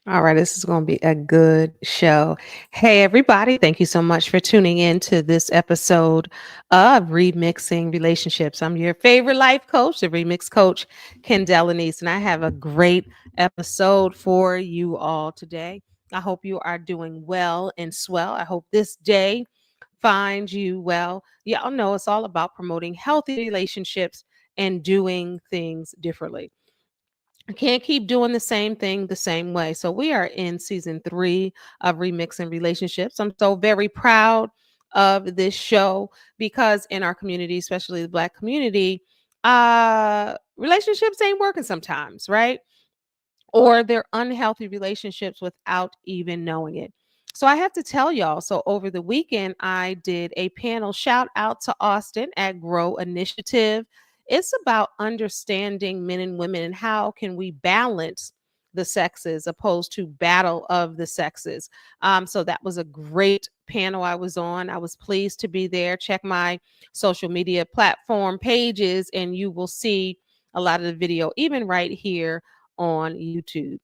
All right, this is going to be a good show. Hey, everybody, thank you so much for tuning in to this episode of Remixing Relationships. I'm your favorite life coach, the Remix Coach, Kendall Anise, and I have a great episode for you all today. I hope you are doing well and swell. I hope this day finds you well. Y'all know it's all about promoting healthy relationships and doing things differently. I can't keep doing the same thing the same way. So we are in season 3 of Remixing Relationships. I'm so very proud of this show because in our community, especially the Black community, relationships ain't working sometimes, right? Or they're unhealthy relationships without even knowing it. So I have to tell y'all, so over the weekend, I did a panel shout out to Austin at Grow Initiative. It's about understanding men and women and how can we balance the sexes opposed to battle of the sexes. So that was a great panel I was on. I was pleased to be there. Check my social media platform pages and you will see a lot of the video, even right here on YouTube.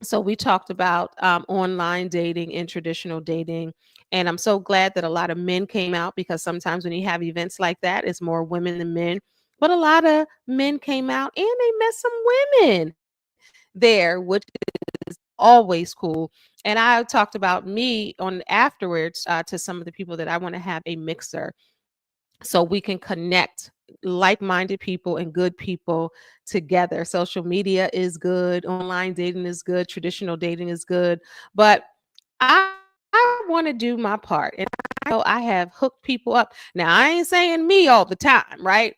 So we talked about online dating and traditional dating. And I'm so glad that a lot of men came out because sometimes when you have events like that, it's more women than men. But a lot of men came out and they met some women there, which is always cool. And I talked about me on afterwards to some of the people that I want to have a mixer so we can connect like-minded people and good people together. Social media is good, online dating is good, traditional dating is good, but I want to do my part. And I know I have hooked people up. Now, I ain't saying me all the time, right?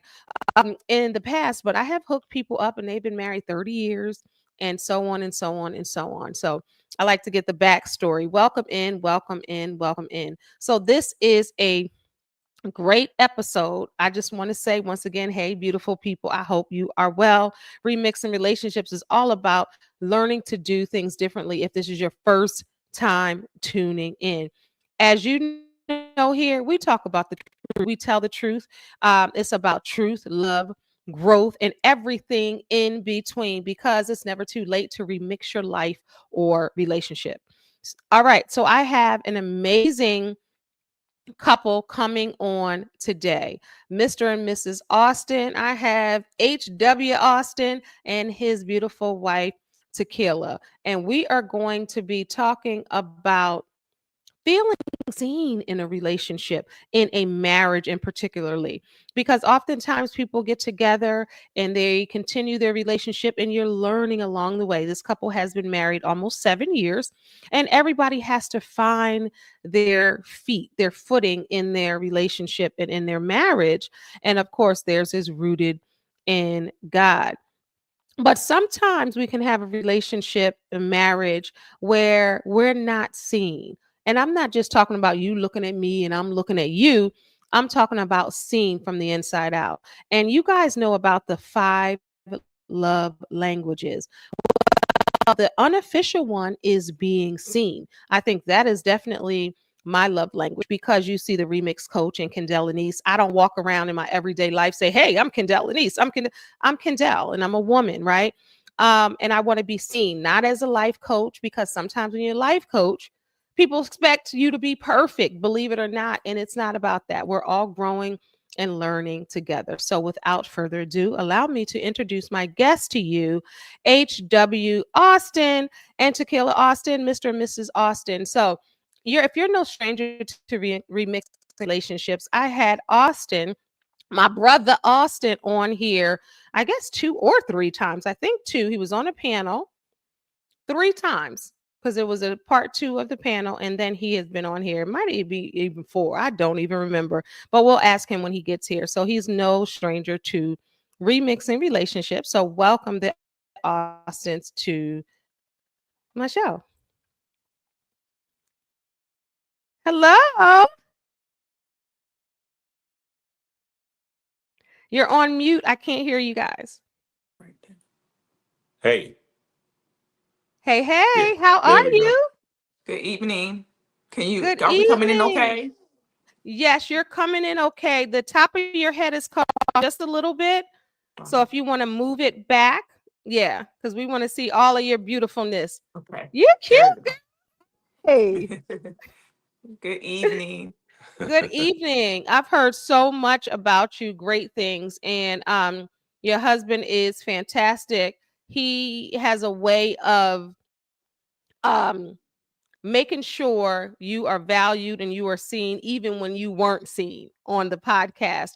In the past, but I have hooked people up and they've been married 30 years and so on and so on and so on. So I like to get the backstory. Welcome in, welcome in, welcome in. So this is a great episode. I just want to say once again, hey, beautiful people, I hope you are well. Remixing Relationships is all about learning to do things differently if this is your first time tuning in. As you know, here we talk about the truth, we tell the truth. It's about truth, love, growth, and everything in between because it's never too late to remix your life or relationship. All right, so I have an amazing couple coming on today. Mr. and Mrs. Austin. I have H.W. Austin and his beautiful wife, Tequila. And we are going to be talking about feeling seen in a relationship, in a marriage in particularly, because oftentimes people get together and they continue their relationship and you're learning along the way. This couple has been married almost 7 years and everybody has to find their feet, their footing in their relationship and in their marriage. And of course, theirs is rooted in God. But sometimes we can have a relationship, a marriage where we're not seen. And I'm not just talking about you looking at me and I'm looking at you. I'm talking about seen from the inside out. And you guys know about the 5 love languages. The unofficial one is being seen. I think that is definitely my love language because you see the remix coach and Kendall Anise. I don't walk around in my everyday life say, "Hey, I'm Kendall Anise. I'm Kendall, and I'm a woman, right?" And I want to be seen not as a life coach because sometimes when you're a life coach, people expect you to be perfect, believe it or not, and it's not about that. We're all growing and learning together. So, without further ado, allow me to introduce my guest to you, H.W. Austin and Tequila Austin, Mr. and Mrs. Austin. So, if you're no stranger to remix relationships, I had Austin, my brother Austin, on here, I guess 2 or 3 times. I think 2. He was on a panel 3 times because it was a part 2 of the panel, and then he has been on here. It might be even 4. I don't even remember, but we'll ask him when he gets here. So he's no stranger to remixing relationships. So welcome the Austins to my show. Hello. You're on mute. I can't hear you guys. Hey, Hey, yeah, hey, how are there we go. you? Good evening. Good Are we coming in evening. okay? Yes, you're coming in okay. The top of your head is covered just a little bit. So if you want to move it back, Yeah, because we want to see all of your beautifulness. Okay. You cute. There we Hey. go. Good evening. Good evening. I've heard so much about you, great things, and your husband is fantastic. He has a way of um making sure you are valued and you are seen even when you weren't seen on the podcast.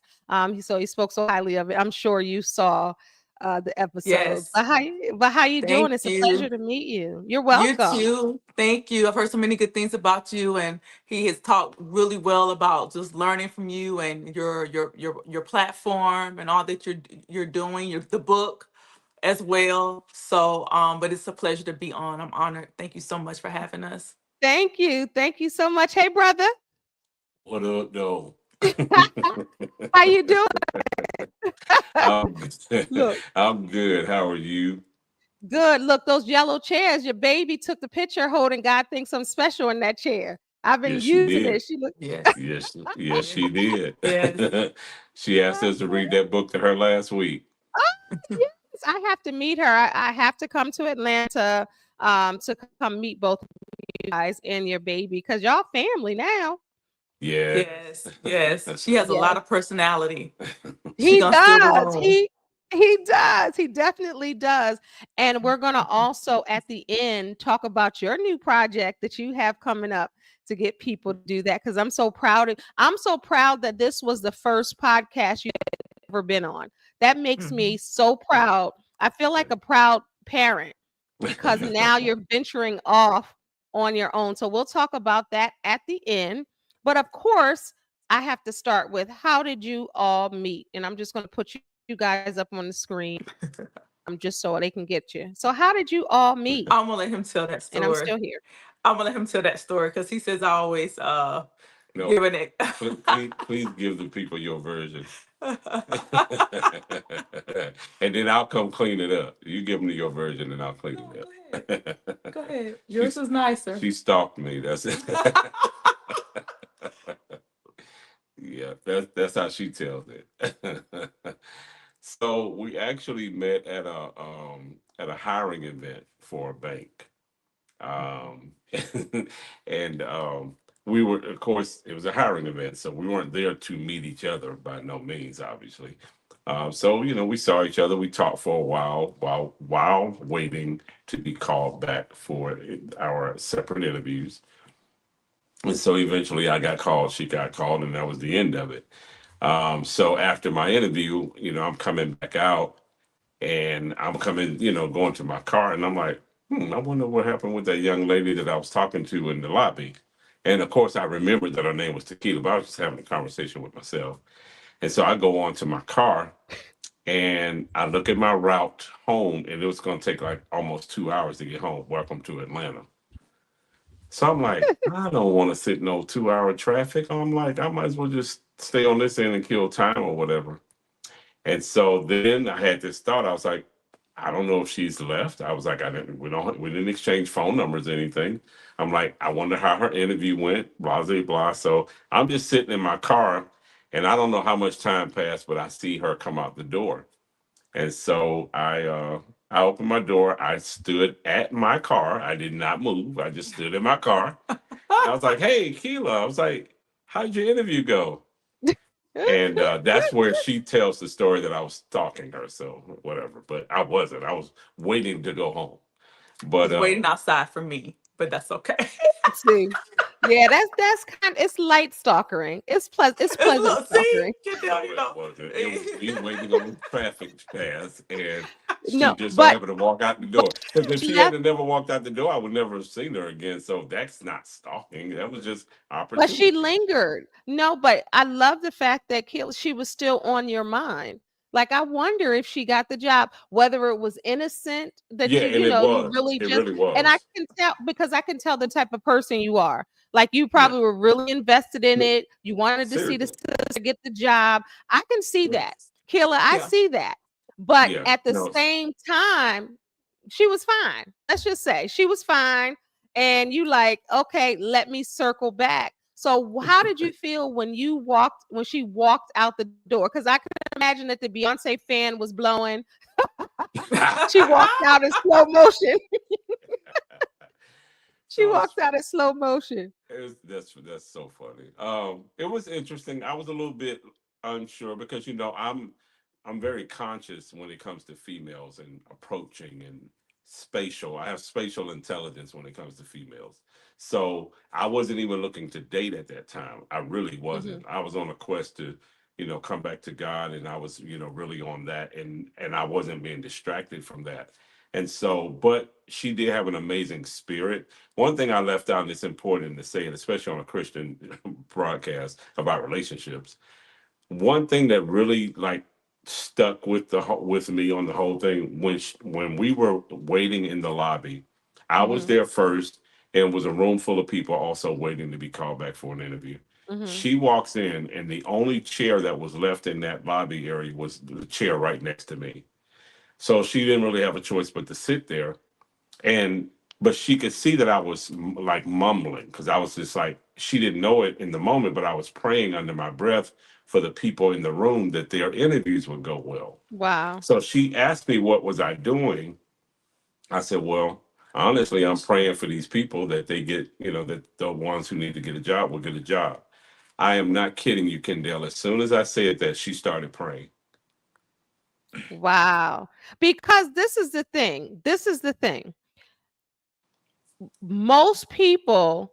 So he spoke so highly of it. I'm sure you saw the episodes. Yes. But how you doing? Thank It's a pleasure you. to meet you. You're You welcome. too. Thank you. I've heard so many good things about you, and he has talked really well about just learning from you and your platform and all that you're doing. The book as well. So, but it's a pleasure to be on. I'm honored. Thank you so much for having us. Thank you. Thank you so much. Hey brother. What up, though? How you doing? I'm Look. I'm good. How are you? Good. Look, those yellow chairs. Your baby took the picture holding. God thinks I'm special in that chair. I've been Yes, she using did. it. She look. Yes. Yes, Yes. she did. Yes. She asked us to read that book to her last week. Oh, yes, I have to meet her. I have to come to Atlanta to come meet both of you guys and your baby because y'all family now. Yeah. Yes. Yes. She has a Yes, lot of personality. She he gonna steal the does. room. He does. He definitely does. And we're gonna also at the end talk about your new project that you have coming up to get people to do that because I'm so proud that this was the first podcast you ever been on. That makes me Mhm. so proud. I feel like a proud parent because now you're venturing off on your own. So we'll talk about that at the end. But of course, I have to start with how did you all meet? And I'm just going to put you guys up on the screen just so they can get you. So how did you all meet? I'm gonna let him tell that And I'm story. still here. I'm gonna let him tell that story because he says I always No, giving it. please give the people your version. And then I'll come clean it up. You give me your version and I'll clean No, it go ahead. up. Go ahead. Yours She's is nicer. she stalked me. That's it. Yeah, that's how she tells it. So we actually met at a hiring event for a bank. Um and we were, of course, it was a hiring event, so we weren't there to meet each other by no means, obviously. So we saw each other, we talked for a while while waiting to be called back for our separate interviews. And so eventually I got called, she got called, and that was the end of it. So after my interview, I'm coming back out and I'm coming, going to my car, and I'm like, I wonder what happened with that young lady that I was talking to in the lobby. And of course, I remembered that her name was Tequila, but I was just having a conversation with myself. And so I go on to my car and I look at my route home, and it was going to take like almost 2 hours to get home. Welcome to Atlanta. So I'm like, I don't want to sit in no 2 hour traffic. I'm like, I might as well just stay on this end and kill time or whatever. And so then I had this thought. I was like, I don't know if she's left. I was like, we didn't exchange phone numbers or anything. I'm like, I wonder how her interview went, blah, blah, blah. So I'm just sitting in my car, and I don't know how much time passed, but I see her come out the door. And so I opened my door. I stood at my car. I did not move. I just stood in my car. And I was like, hey, Keela. I was like, how'd your interview go? And that's where she tells the story that I was stalking her. So whatever, but I wasn't. I was waiting to go home. But He's waiting outside for me, but that's okay. See. Yeah, that's kind it's light stalkering. It's pleasant Look, see, stalkering. you no, know, you it know. wasn't. It was me waiting on the traffic pass, and she No, just so but happened to walk out the but door. Because if she she had never walked out the door, I would never have seen her again. So that's not stalking. That was just But she opportunity. lingered. No, but I love the fact that she was still on your mind. Like I wonder if she got the job, whether it was innocent that Yeah, and it you was. really It just really and I was. can tell because I can tell the type of person you are. Like you Yeah. probably were really invested in Yeah, it. You wanted to see the seriously. sister get the job. I can see Yeah. that. Killer, I Yeah. see that. But Yeah. at the No. same time, she was fine. Let's just say she was fine. And you like, okay, let me circle back. So how did you feel when she walked out the door? Because I could imagine that the Beyonce fan was blowing. She walked out in slow motion. She So walked out in slow motion. that's so funny. It was interesting. I was a little bit unsure because I'm very conscious when it comes to females and approaching and spatial. I have spatial intelligence when it comes to females. So I wasn't even looking to date at that time. I really Mhm. wasn't. I was on a quest to, come back to God, and I was, really on that, and I wasn't being distracted from that. And so, but she did have an amazing spirit. One thing I left out, and it's important to say, and especially on a Christian broadcast about relationships, one thing that really like stuck with me on the whole thing when we were waiting in the lobby, I was Mhm. there first, and was a room full of people also waiting to be called back for an interview. Mhm. She walks in, and the only chair that was left in that lobby area was the chair right next to me. So she didn't really have a choice but to sit there, and but she could see that I was like mumbling because I was just like, she didn't know it in the moment, but I was praying under my breath for the people in the room that their interviews would go well. Wow. So she asked me what was I doing. I said, well, honestly, I'm praying for these people that they get, that the ones who need to get a job will get a job. I am not kidding you, Kendall. As soon as I said that, she started praying. Wow. Because this is the thing. This is the thing. Most people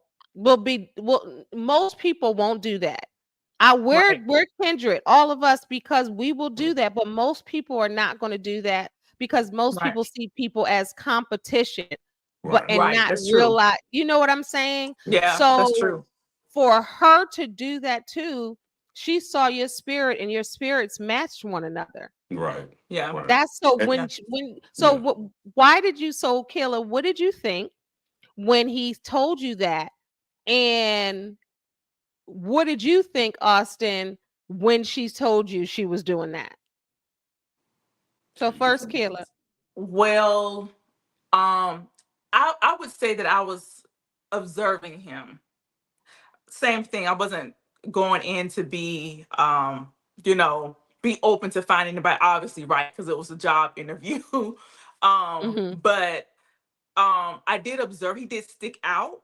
most people won't do that. Right. We're kindred, all of us, because we will do that, but most people are not going to do that because most Right. people see people as competition, but Right. and Right. not That's true. realize, you know what I'm saying? Yeah, that's So true. for her to do that too, she saw your spirit and your spirits matched one another. Right. Yeah. Right. That's so And, Yeah. yeah. why did you, so Kayla, what did you think when he told you that? And what did you think, Austin, when she told you she was doing that? So first, Kayla. Well, I would say that I was observing him. Same thing. I wasn't going in to be you know, be open to finding anybody, obviously, right? Because it was a job interview. Mhm. But I did observe he did stick out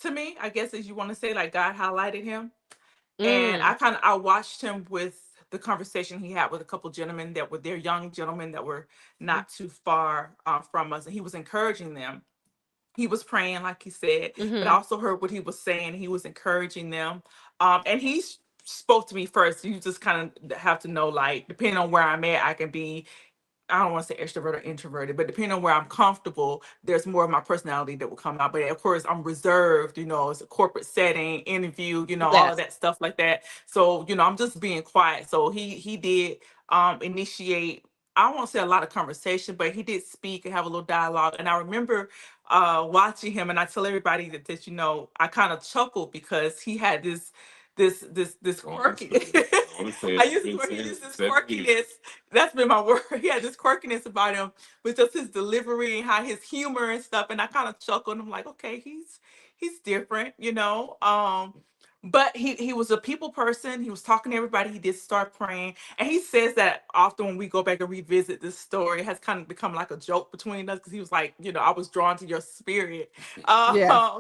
to me, I guess, as you want to say, like God highlighted him. And Mm. I watched him with the conversation he had with a couple gentlemen that were, they're young gentlemen that were not too far from us, and he was encouraging them. He was praying, like he said, but I Mhm. also heard what he was saying. He was encouraging them, and spoke to me first. You just kind of have to know, like, depending on where I'm at, I can be, I don't want to say extrovert or introverted, but depending on where I'm comfortable, there's more of my personality that will come out. But of course, I'm reserved, it's a corporate setting, interview, all of Yes. that stuff like that. So, I'm just being quiet. So he did initiate, I won't say a lot of conversation, but he did speak and have a little dialogue. And I remember watching him, and I tell everybody that I kind of chuckled because he had this Go on, quirky. say it. I want to say I it. used Been the word, he saying used it this 7 years. quirkiness. That's been my word. He had this quirkiness about him with just his delivery and how his humor and stuff. And I kind of chuckled. I'm like, okay, he's different, But he was a people person. He was talking to everybody. He did start praying. And he says that often when we go back and revisit this story, it has kind of become like a joke between us because he was like, I was drawn to your spirit. Yeah.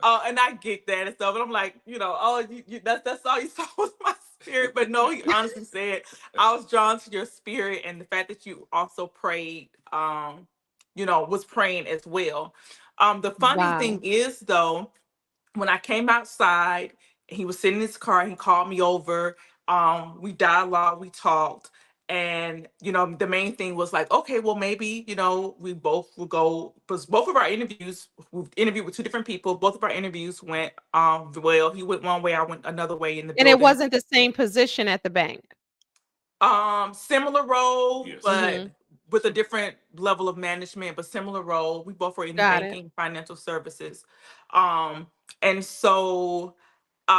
And I get that and stuff. And I'm like, oh, that's all you saw was my spirit. But no, he honestly said, I was drawn to your spirit, and the fact that you also prayed, was praying as well. The funny thing Wow. is, though, when I came outside, he was sitting in his car. He called me over. We dialogued, we talked, and the main thing was like, okay, well, maybe we both will go. Because both of our interviews, we interviewed with two different people. Both of our interviews went well. He went one way, I went another way in the And it building. wasn't the same position at the bank. Similar role, Yes. but Mhm. with a different level of management, but similar role. We both were in Got it. banking, financial services. Um, and so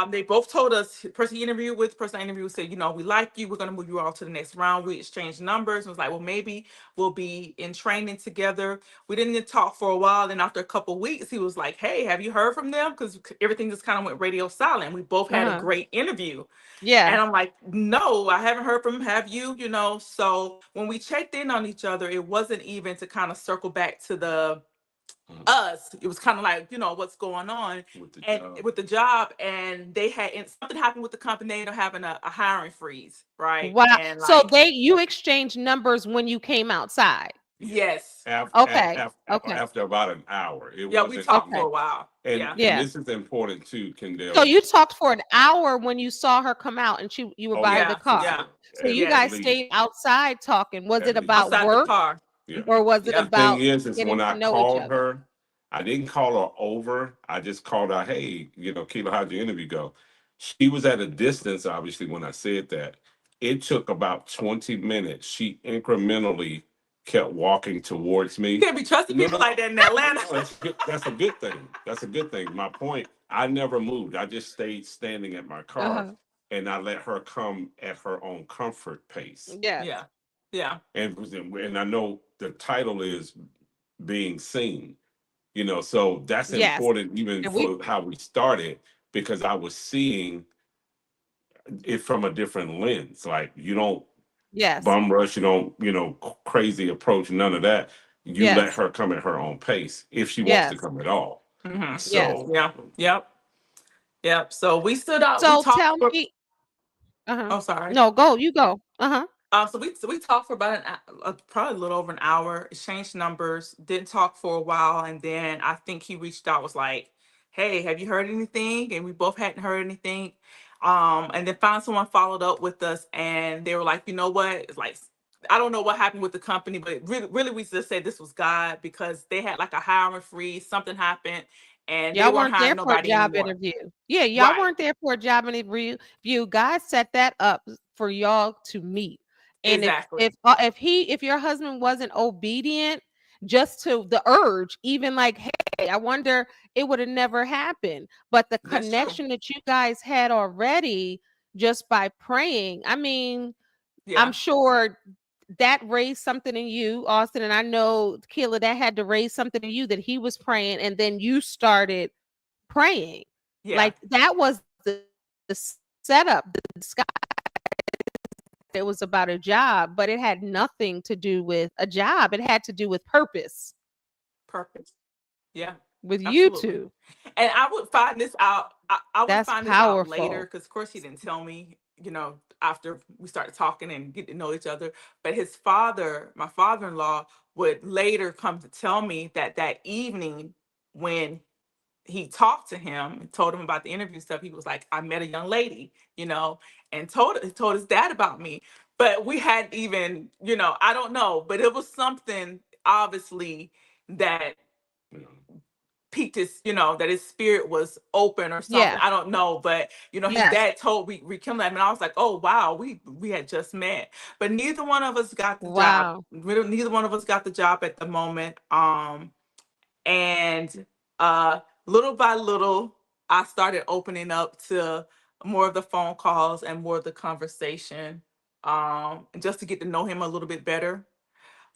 They both told us, the person he interviewed with, the person I interviewed said, we like you. We're going to move you all to the next round. We exchanged numbers. It was like, well, maybe we'll be in training together. We didn't talk for a while. Then after a couple of weeks, he was like, hey, have you heard from them? Because everything just kind of went radio silent. We both had a Uh-huh. great interview. Yeah. And I'm like, no, I haven't heard from him. Have you? So when we checked in on each other, it wasn't even to kind of circle back to the us. It was kind of like, what's going on with the and job. with the job. And they had, and something happened with the company. They ended up having a hiring freeze, right? Wow. And So like, you exchanged numbers when you came outside. yes, Okay. Okay. After about an hour, it yeah, we wasn't. talked for Okay. a while. Yeah, And Yeah. this is important too, So Kendall. you talked for an hour when you saw her come out and you were Oh by yeah, the yeah, for car. yeah, sure. So you At guys yes, least, stayed outside talking. Was at it least. about outside the work car. Yeah. Hmm. or was it The Yeah, thing about is getting when to I know each called other? her, I didn't call her over. I just called her, hey, Keila, how'd your interview go? She was at a distance, obviously, when I said that. It took about 20 minutes. She incrementally kept walking towards you me. can't be trusting No, people no, like that in no, Atlanta. no. That's good. That's a good thing. That's a good thing. My point, I never moved. I just stayed standing at my car Uh-huh. and I let her come at her own comfort pace. Yes. Yeah, yeah, And I know the title is being seen, so that's Yes. important even And we for how we started because I was seeing it from a different lens. Like you don't yes. bum rush, you don't, crazy approach, none of that. You let Yes. her come at her own pace if she wants to Yes. come at all. hmm Yes. So yeah, yep, yep. So we stood out. We So talked tell for. me, uh-huh. Oh, sorry. No, go, you go. Uh-huh. So we talked for about probably a little over an hour. Exchanged numbers. Didn't talk for a while, and then I think he reached out. Was like, "Hey, have you heard anything?" And we both hadn't heard anything. And then finally someone followed up with us, and they were like, "You know what? It's like I don't know what happened with the company, but really, we just said this was God because they had like a hiring freeze. Something happened, and they Y'all weren't weren't hiring there for a nobody job anymore." interview. Yeah, y'all Right. weren't there for a job interview. God set that up for y'all to meet. And Exactly. if your husband wasn't obedient just to the urge, even like, hey, I wonder, it would have never happened. But the That's true. connection that you guys had already just by praying, I mean, I'm Yeah. sure that raised something in you, Austin, and I know Kayla, that had to raise something in you that he was praying, and then you started praying. Yeah. Like that was the setup, the disguise. It was about a job, but it had nothing to do with a job. It had to do with purpose Purpose. Yeah, with you absolutely. two. And I would find this out. I would That's find this out later powerful. because, of course, he didn't tell me. After we started talking and get to know each other. But his father, my father-in-law, would later come to tell me that that evening when he talked to him and told him about the interview stuff, he was like, "I met a young lady, and told his dad about me." But we hadn't even, I don't know, but it was something obviously that you know, piqued his, that his spirit was open or something. Yeah. I don't know, but his Yes. dad told we rekindled him, and I was like, oh wow, we had just met, but neither one of us got the job. Wow. Neither one of us got the job at the moment. And uh, little by little, I started opening up to more of the phone calls and more of the conversation, just to get to know him a little bit better.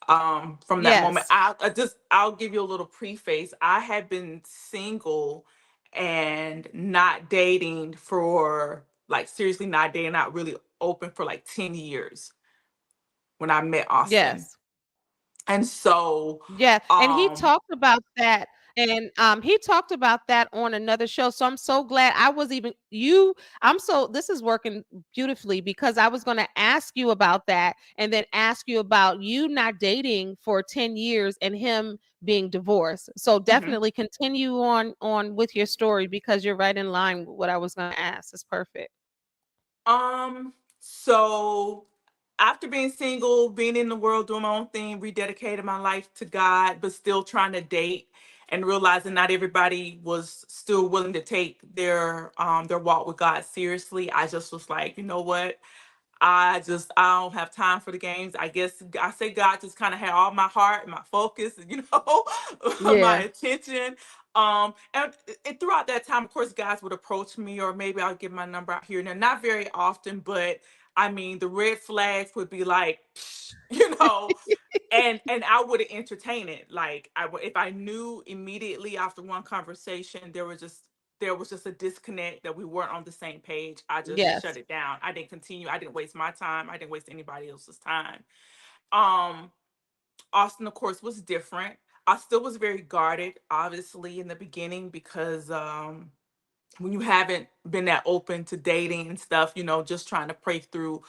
From that moment, Yes. I'll give you a little preface. I had been single and not dating for like seriously not dating, not really open for like 10 years when I met Austin. Yes. And so, Yeah, and he um, talked about that, and he talked about that on another show. So I'm so glad I was even you. I'm so this is working beautifully because I was going to ask you about that, and then ask you about you not dating for 10 years and him being divorced. So mhm. definitely continue on with your story because you're right in line with what I was going to ask. It's perfect. So after being single, being in the world, doing my own thing, rededicated my life to God, but still trying to date and realizing not everybody was still willing to take their walk with God seriously. I just was like, you know what? I don't have time for the games. I guess I say God just kind of had all my heart and my focus, and my Yeah. attention. And throughout that time, of course, guys would approach me, or maybe I'll give my number out here and there. Not very often, but I mean, the red flags would be like, and I would entertain it. Like if I knew immediately after one conversation there was just a disconnect, that we weren't on the same page, I just shut Yes. it down. I didn't continue. I didn't waste my time. I didn't waste anybody else's time. Um, Austin, of course, was different. I still was very guarded, obviously, in the beginning because when you haven't been that open to dating and stuff, just trying to pray through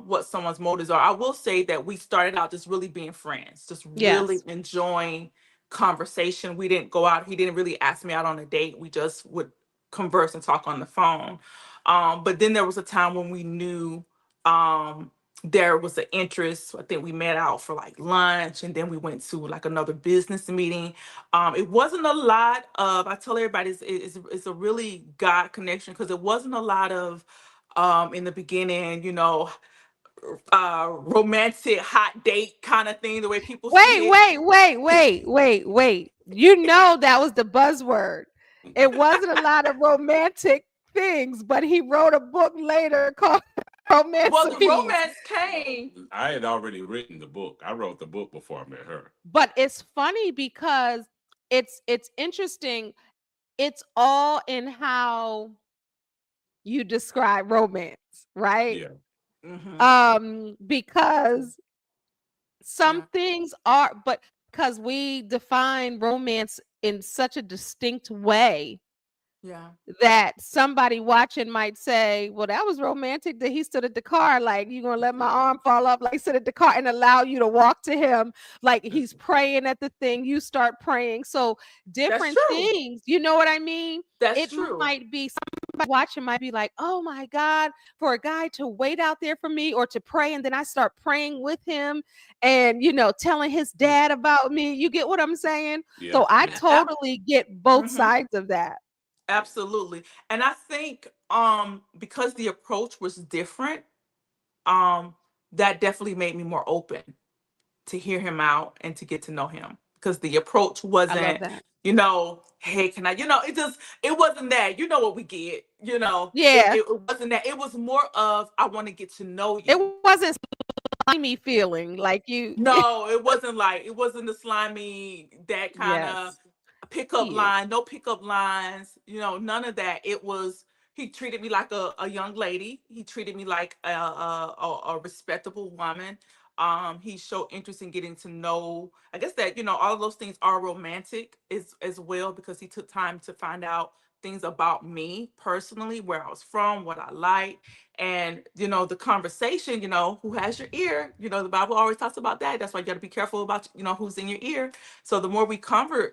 what someone's motives are. I will say that we started out just really being friends, just really Yes. enjoying conversation. We didn't go out. He didn't really ask me out on a date. We just would converse and talk on the phone. But then there was a time when we knew um, there was an interest. I think we met out for like lunch, and then we went to like another business meeting. It wasn't a lot of, I tell everybody, it's a really God connection, because it wasn't a lot of, in the beginning, romantic hot date kind of thing, the way people Wait, see it. wait, wait, wait, wait, wait. That was the buzzword. It wasn't a lot of romantic things, but he wrote a book later called Well, the Romancemies. romance came. I had already written the book. I wrote the book before I met her. But it's funny because it's interesting. It's all in how you describe romance, right? Yeah. Hmm. Because some Yeah, things are, but because we define romance in such a distinct way yeah, that somebody watching might say, well, that was romantic that he stood at the car. Like, you gonna let my arm fall off, like sit at the car and allow you to walk to him. Like he's praying at the thing, you start praying. So that's different true. things, you know what I mean? That's It true. might be somebody watching might be like, oh my God, for a guy to wait out there for me or to pray, and then I start praying with him and telling his dad about me. You get what I'm saying? Yeah. So I Yeah. totally get both Hmm. sides of that. Absolutely. And I think because the approach was different, um that definitely made me more open to hear him out and to get to know him, because the approach I love wasn't, that. hey, can I, it wasn't that, what we get, Yeah. it wasn't that. It was more of, I want to get to know It you. wasn't slimy feeling like you. No, it wasn't the slimy, that kind of Yes, pickup he is. line, no pickup lines, none of that. It was, he treated me like a young lady. He treated me like a respectable woman. He showed interest in getting to know. I guess that, all of those things are romantic as well, because he took time to find out things about me personally, where I was from, what I like. And the conversation, who has your ear, the Bible always talks about that. That's why you got to be careful about, who's in your ear. So the more we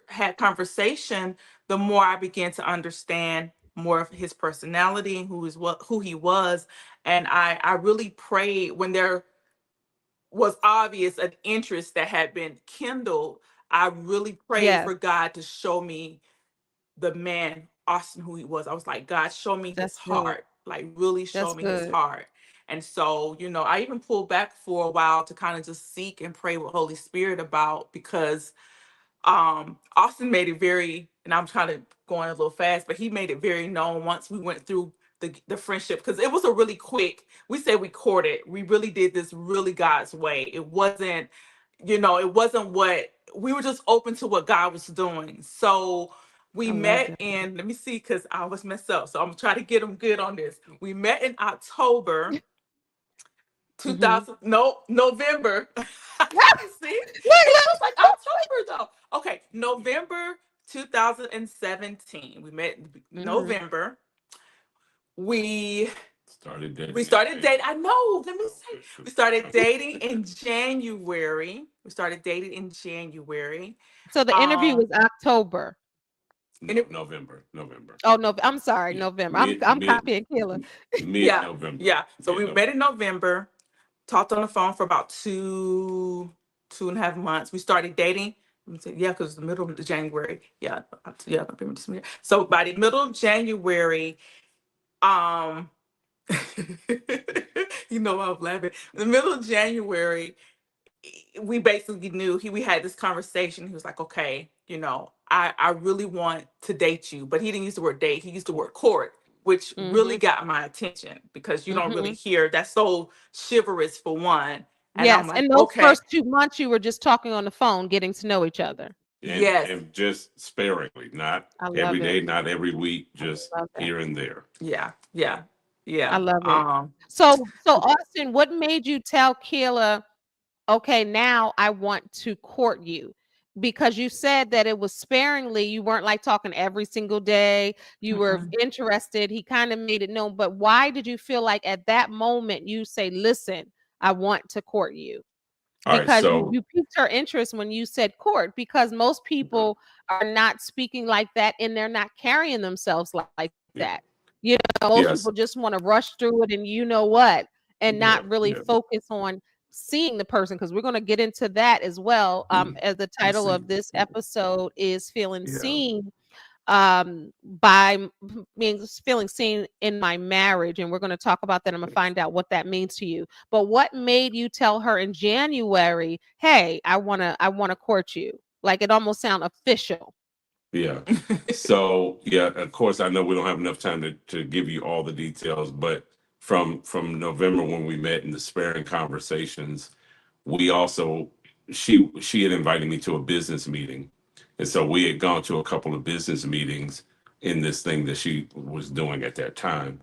had conversation, the more I began to understand more of his personality and who he was. And I really prayed when there was obvious an interest that had been kindled. I really prayed Yes, for God to show me the man Austin, who he was. I was like, God, show me his that's good. heart. Like, really show That's me his good. heart. And so, I even pulled back for a while to kind of just seek and pray with Holy Spirit about, because Austin made it very, and I'm trying to going a little fast, but he made it very known once we went through the friendship, because it was a really quick, we say we courted, we really did this really God's way. It wasn't, it wasn't what we were, just open to what God was doing. So we I love met that. in, let me see, because I was messed up, so I'm trying to get them good on this. We met in October Mhm. 2000, no, November. See, Look, it feels like October though. Okay, November 2017. We met in mhm. November. We Started dating we in started dating. I January. know. Let me say, we started dating Okay. in January. We started dating in January. So the interview Um, was October. and No, it, November. November. Oh no, I'm sorry, Yeah. November. I'm Mid I'm mid copying Killer. mid yeah, November. yeah. So Mid we met November. in November. Talked on the phone for about 2.5 months. We started dating. Let me say, yeah, because the middle of January. Yeah, yeah, November, December. So by the middle of January, um, You know, I was laughing. In the middle of January, we basically knew we had this conversation. He was like, okay, I really want to date you, but he didn't use the word date. He used the word court, which really Mhm. got my attention because you don't really Mhm. hear that's so chivalrous for one. And I'm Yes, like, and those okay, first 2 months you were just talking on the phone, getting to know each other. yes, and just sparingly, not I every love it. day, not every week, I just love that. here and there. yeah, yeah, I yeah. love it. So Austin, what made you tell Keela, okay, now I want to court you? Because you said that it was sparingly, you weren't like talking every single day, you were Mm-mm. interested, he kind of made it known, but why did you feel like at that moment you say, listen, I want to court you? All right, Because you, so you piqued her interest when you said court, because most mhm, people are not speaking like that and they're not carrying themselves like yeah, that. Most yes, people just want to rush through it and you know what, and yeah, not really yeah, focus on seeing the person, because we're going to get into that as well. As the you title see, of this episode is feeling yeah. seen, by means feeling seen in my marriage, and we're going to talk about that. I'm going to find out what that means to you. But what made you tell her in January, hey, I want to court you? Like, it almost sound official. Yeah. So yeah, of course I know we don't have enough time to give you all the details, but from November when we met in the sparing conversations, we also she had invited me to a business meeting. And so we had gone to a couple of business meetings in this thing that she was doing at that time.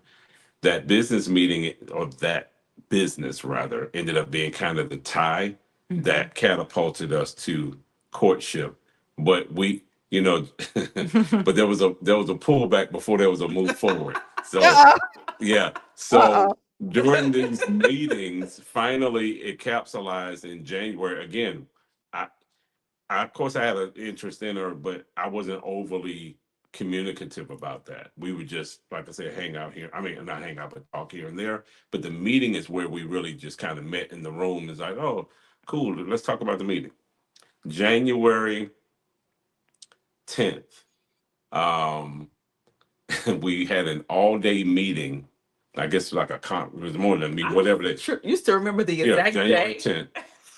That business meeting, or that business rather, ended up being kind of the tie Mhm. that catapulted us to courtship. But you know, but there was a pullback before there was a move forward. So Uh-oh. yeah, Uh-oh. so during these meetings, finally it capsulized in January. Again, I of course I had an interest in her, but I wasn't overly communicative about that. We would just, like I said, hang out here. I mean, not hang out, but talk here and there. But the meeting is where we really just kind of met in the room. It's like, oh, cool. Let's talk about the meeting. January 10th, um, we had an all-day meeting. I guess like a it was more than me, I whatever that. used to remember the Yeah, exact January day. 10th.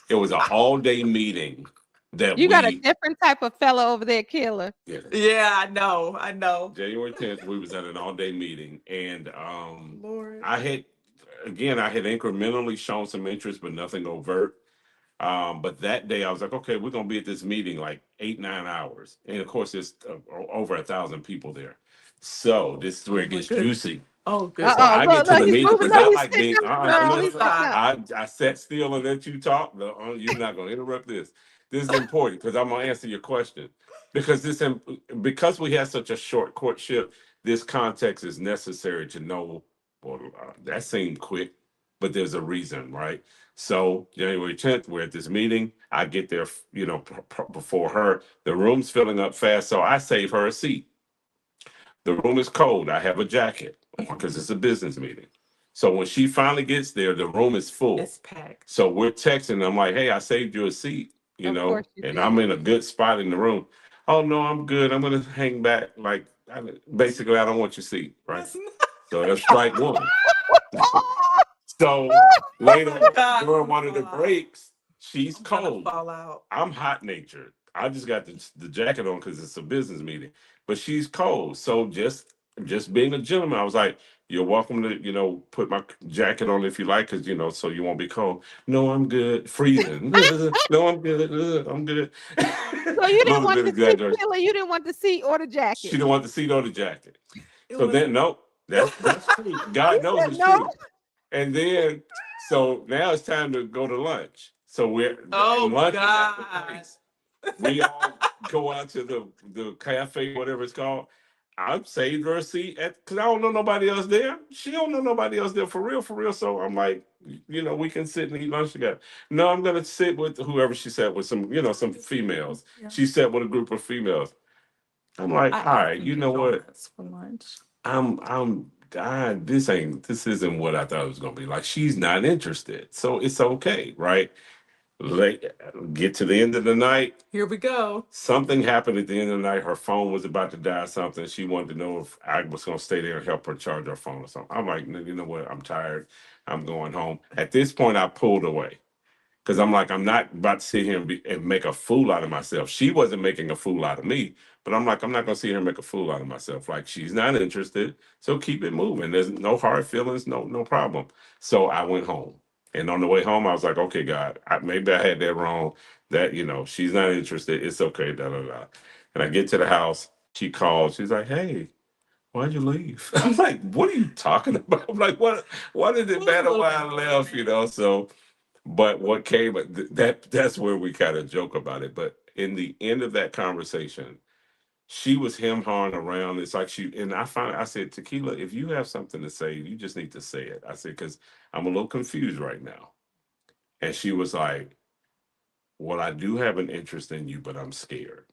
It was an all-day meeting that You got a we. different type of fellow over there, Killer. Yeah, Yeah, I know. I know. January 10th, we was at an all-day meeting, and Lord. I had, again, I had incrementally shown some interest, but nothing overt. But that day, I was like, okay, we're gonna be at this meeting like 8, 9 hours, and of course, there's over 1,000 people there. So this is where Oh it my gets goodness. juicy. Oh So goodness. Uh-oh. I get Look, to look, the he's meeting moving. because Look, I he's like sitting being. up, Let No, girl. me no, He's no. sitting stop. up. I sat still and let you talk. No, you're not gonna interrupt this. This is important because I'm gonna answer your question. Because because we had such a short courtship, this context is necessary to know. Well, that seemed quick, but there's a reason, right? So January 10th, we're at this meeting. I get there, before her. The room's filling up fast, so I save her a seat. The room is cold. I have a jacket on because it's a business meeting. So when she finally gets there, the room is full. It's packed. So we're texting. I'm like, hey, I saved you a seat, Of course you and I'm did. in a good spot in the room. Oh, no, I'm good. I'm going to hang back. Like, basically, I don't want your seat, right? That's not, So that's strike one. Oh, So oh later my on, God. during one of the breaks, she's I'm gonna cold. fall out. I'm hot natured. I just got the jacket on because it's a business meeting, but she's cold. So just being a gentleman, I was like, "You're welcome to put my jacket on if you like, because so you won't be cold." No, I'm good. Freezing. No, I'm good. I'm good. so you A didn't little want bit the seat, exaggeration. Killer. You didn't want the seat or the She jacket. didn't want the seat or the jacket. It So was then, nope, that's true. You God knows said it's no. true. And then, so now it's time to go to lunch. So and oh lunch is at the God. place. We all go out to the cafe, whatever it's called. I've saved her a seat because I don't know nobody else there. She don't know nobody else there for real, for real. So I'm like, we can sit and eat lunch together. No, I'm gonna sit with whoever she sat with, some females. Yeah. She sat with a group of females. I'm like, I all asked right, them to you get know what? donuts for lunch. I'm this isn't what I thought it was gonna be. Like she's not interested. So it's okay, right? Late, get to the end of the night. Here we go. Something happened at the end of the night. Her phone was about to die or something. She wanted to know if I was going to stay there and help her charge her phone or something. I'm like, "No, you know what? I'm tired. I'm going home." At this point, I pulled away because I'm like, I'm not about to sit here and make a fool out of myself. She wasn't making a fool out of me, but I'm like, I'm not going to sit here and make a fool out of myself. Like, she's not interested, so keep it moving. There's no hard feelings, no problem. So I went home, and on the way home, I was like, okay, God, maybe I had that wrong. That she's not interested. It's okay. Da da da. And I get to the house. She calls. She's like, hey. Why'd you leave? I'm like, what are you talking about? I'm like, what? Why did it matter why I left? So but what came that's where we kind of joke about it. But in the end of that conversation, she was him hawing around. It's like I said, Tequila, if you have something to say, you just need to say it. I said, because I'm a little confused right now. And she was like, well, I do have an interest in you, but I'm scared.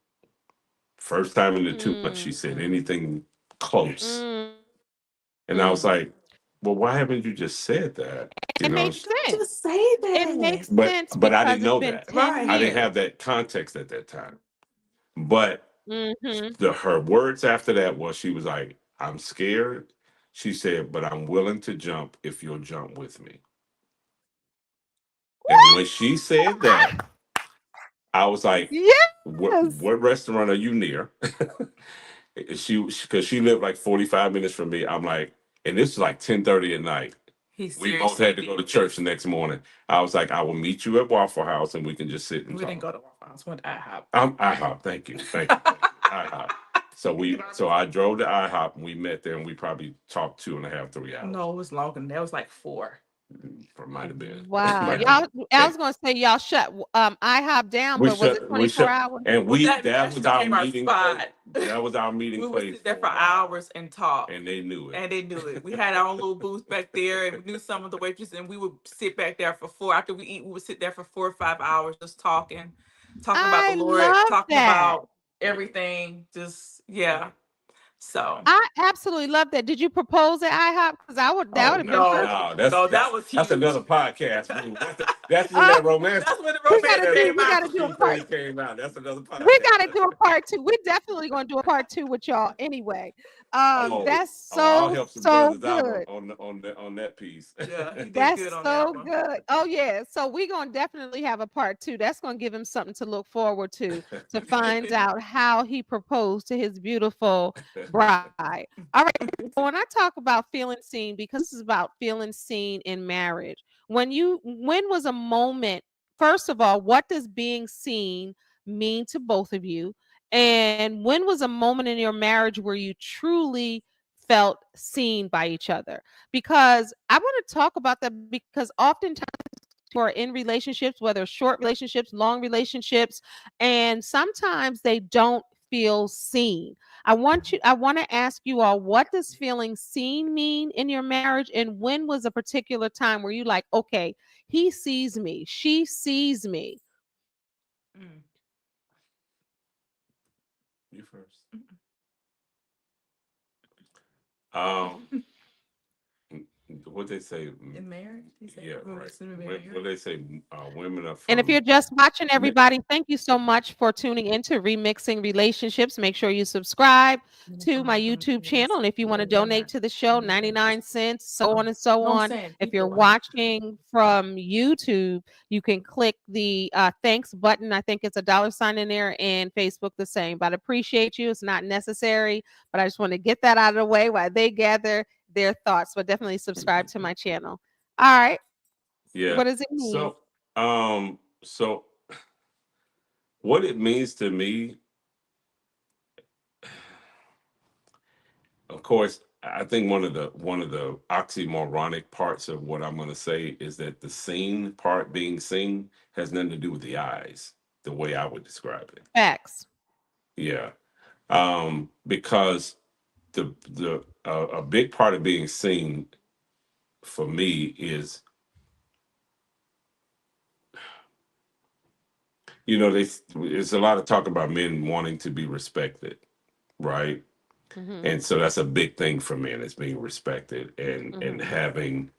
First time in the 2 months she said Mm, anything close. mm. And I was like, well, why haven't you just said that? You It know, makes sense. Just say It that. makes but sense I because didn't it's know been that. 10 I Right. didn't have years. that context at that time. But Mhm. her words after that was she was like, I'm scared. She said, but I'm willing to jump if you'll jump with me. And when she said that, I was like, Yes. what restaurant are you near? Because she lived like 45 minutes from me. I'm like, and this was like 10:30 at night. He We both seriously had to go to did. church the next morning. I was like, I will meet you at Waffle House and we can just sit and We didn't talk. go to Waffle House. Went to IHOP. IHOP. Thank you. Thank you. Thank you. IHOP. So I drove to IHOP and we met there and we probably talked 2.5, 3 hours. No, it was longer than that. It was like 4. It might have been. Wow. Might have Y'all, been. I And was gonna say y'all shut IHOP down, we but was it shut. We 24 shut. hours? And Well, that that was our became our meeting place. spot. That was our meeting We would place sit there for a for while. hours and talk. And they knew it. And they knew it. We had our own little booth back there, and we knew some of the waitresses, and we would sit back there for 4. After we eat, we would sit there for 4 or 5 hours just talking about the I Lord, love talking that. about everything. Just yeah. So I absolutely love that. Did you propose at IHOP? Because that Oh would have been no, no, perfect. no, no, that was that's huge. another podcast. That's when Uh, that romantic That's when the romance came we out. gotta do a part. thing came out. That's another We podcast. gotta do a part two. We're definitely gonna do a part two with y'all anyway. Oh, That's I'll so help some so brothers out good. on that piece. Yeah, he did good That's on that so one. good. Oh yeah. So we're gonna definitely have a part two. That's gonna give him something to look forward to find out how he proposed to his beautiful bride. All right. So when I talk about feeling seen, because this is about feeling seen in marriage, when was a moment, first of all, what does being seen mean to both of you? And when was a moment in your marriage where you truly felt seen by each other? Because I want to talk about that because oftentimes who are in relationships, whether short relationships, long relationships, and sometimes they don't feel seen. I want to ask you all, what does feeling seen mean in your marriage? And when was a particular time where you like, okay, he sees me, she sees me? Mm. You first. Um, what they say? In marriage, he said, Yeah, "We're right. soon to be married." What they say? Women are And if you're from. just watching, everybody, thank you so much for tuning into Remixing Relationships. Make sure you subscribe to my YouTube channel. And if you want to donate to the show, 99 cents, so on and so No, I'm on. saying If you're people are. watching from YouTube, you can click the thanks button. I think it's a dollar sign in there, and Facebook the same. But I appreciate you. It's not necessary, but I just want to get that out of the way while they gather their thoughts. But definitely subscribe to my channel. All right. Yeah. What does it mean? So what it means to me, of course, I think one of the oxymoronic parts of what I'm going to say is that the seen part, being seen, has nothing to do with the eyes, the way I would describe it. Facts. Yeah. Because the a big part of being seen for me is, there's a lot of talk about men wanting to be respected, right? Mm-hmm. And so that's a big thing for men, is being respected and Mm-hmm. having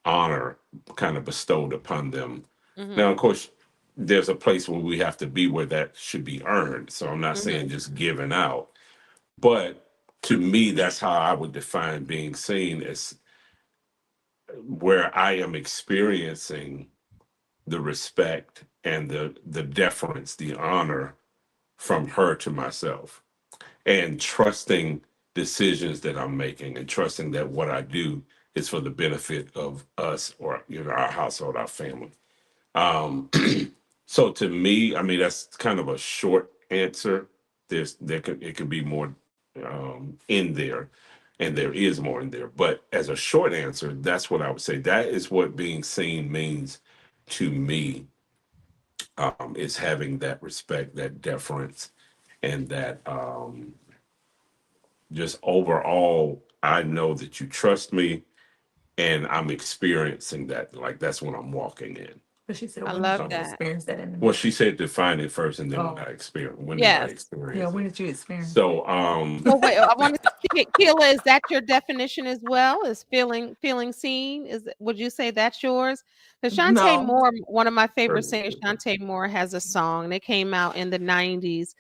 honor kind of bestowed upon them. Now, Mm-hmm. of course, there's a place where we have to be where that should be earned. So I'm not saying Mhm. just giving out, but to me, that's how I would define being seen, as where I am experiencing the respect and the deference, the honor from her to myself, and trusting decisions that I'm making, and trusting that what I do is for the benefit of us, or our household, our family. Um, so to me, I mean, that's kind of a short answer. It could be more in there, and there is more in there. But as a short answer, that's what I would say. That is what being seen means to me, is having that respect, that deference, and that just overall, I know that you trust me, and I'm experiencing that. Like, that's when I'm walking in. But she said, I when did love you Um, that. experience that in the well, mirror? she said define it first, and then Oh, when did I Yes. yeah. experience When it? did you experience So, Well, wait, I want to Keila, is that your definition as well? Is feeling seen? Would you say that's yours? Because it? Shantae No. Moore, one of my favorite certainly singers, different. Shantae Moore, has a song that came out in the 90s.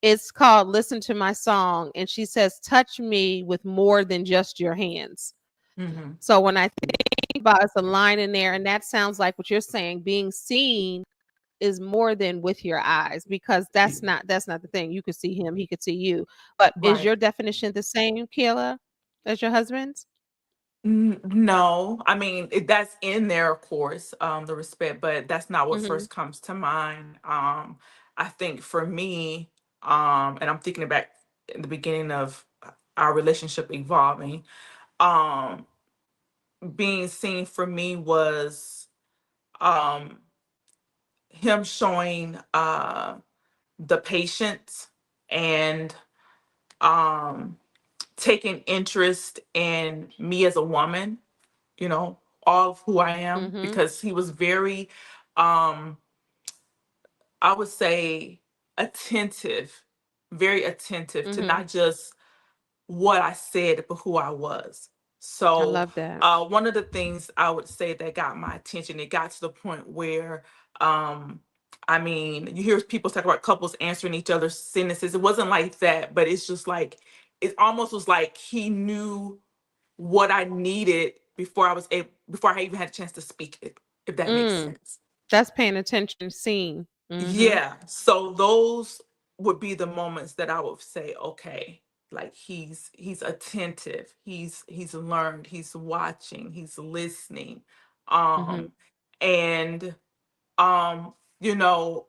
It's called Listen to My Song. And she says, touch me with more than just your hands. Mm-hmm. So when I think about it's a line in there, and that sounds like what you're saying, being seen is more than with your eyes, because that's not the thing. You could see him, he could see you. But is Right. your definition the same, Kayla, as your husband's? No, I mean that's in there, of course, the respect, but that's not what Mhm. first comes to mind. I think for me, and I'm thinking back in the beginning of our relationship evolving, um, being seen for me was um, him showing the patience and um, taking interest in me as a woman, you know, all of who I am, Mhm. because he was very, um, I would say, attentive, very attentive to Mhm. not just what I said, but who I was. I So, love that. one of the things I would say that got my attention, it got to the point where, um, I mean, you hear people talk about couples answering each other's sentences. It wasn't like that, but it's just like, it almost was like he knew what I needed before I even had a chance to speak it, if that makes Mm, sense. that's paying attention, seen. Mhm. Yeah. So those would be the moments that I would say, okay, like he's attentive, he's learned, he's watching, he's listening. Mhm. Um and um,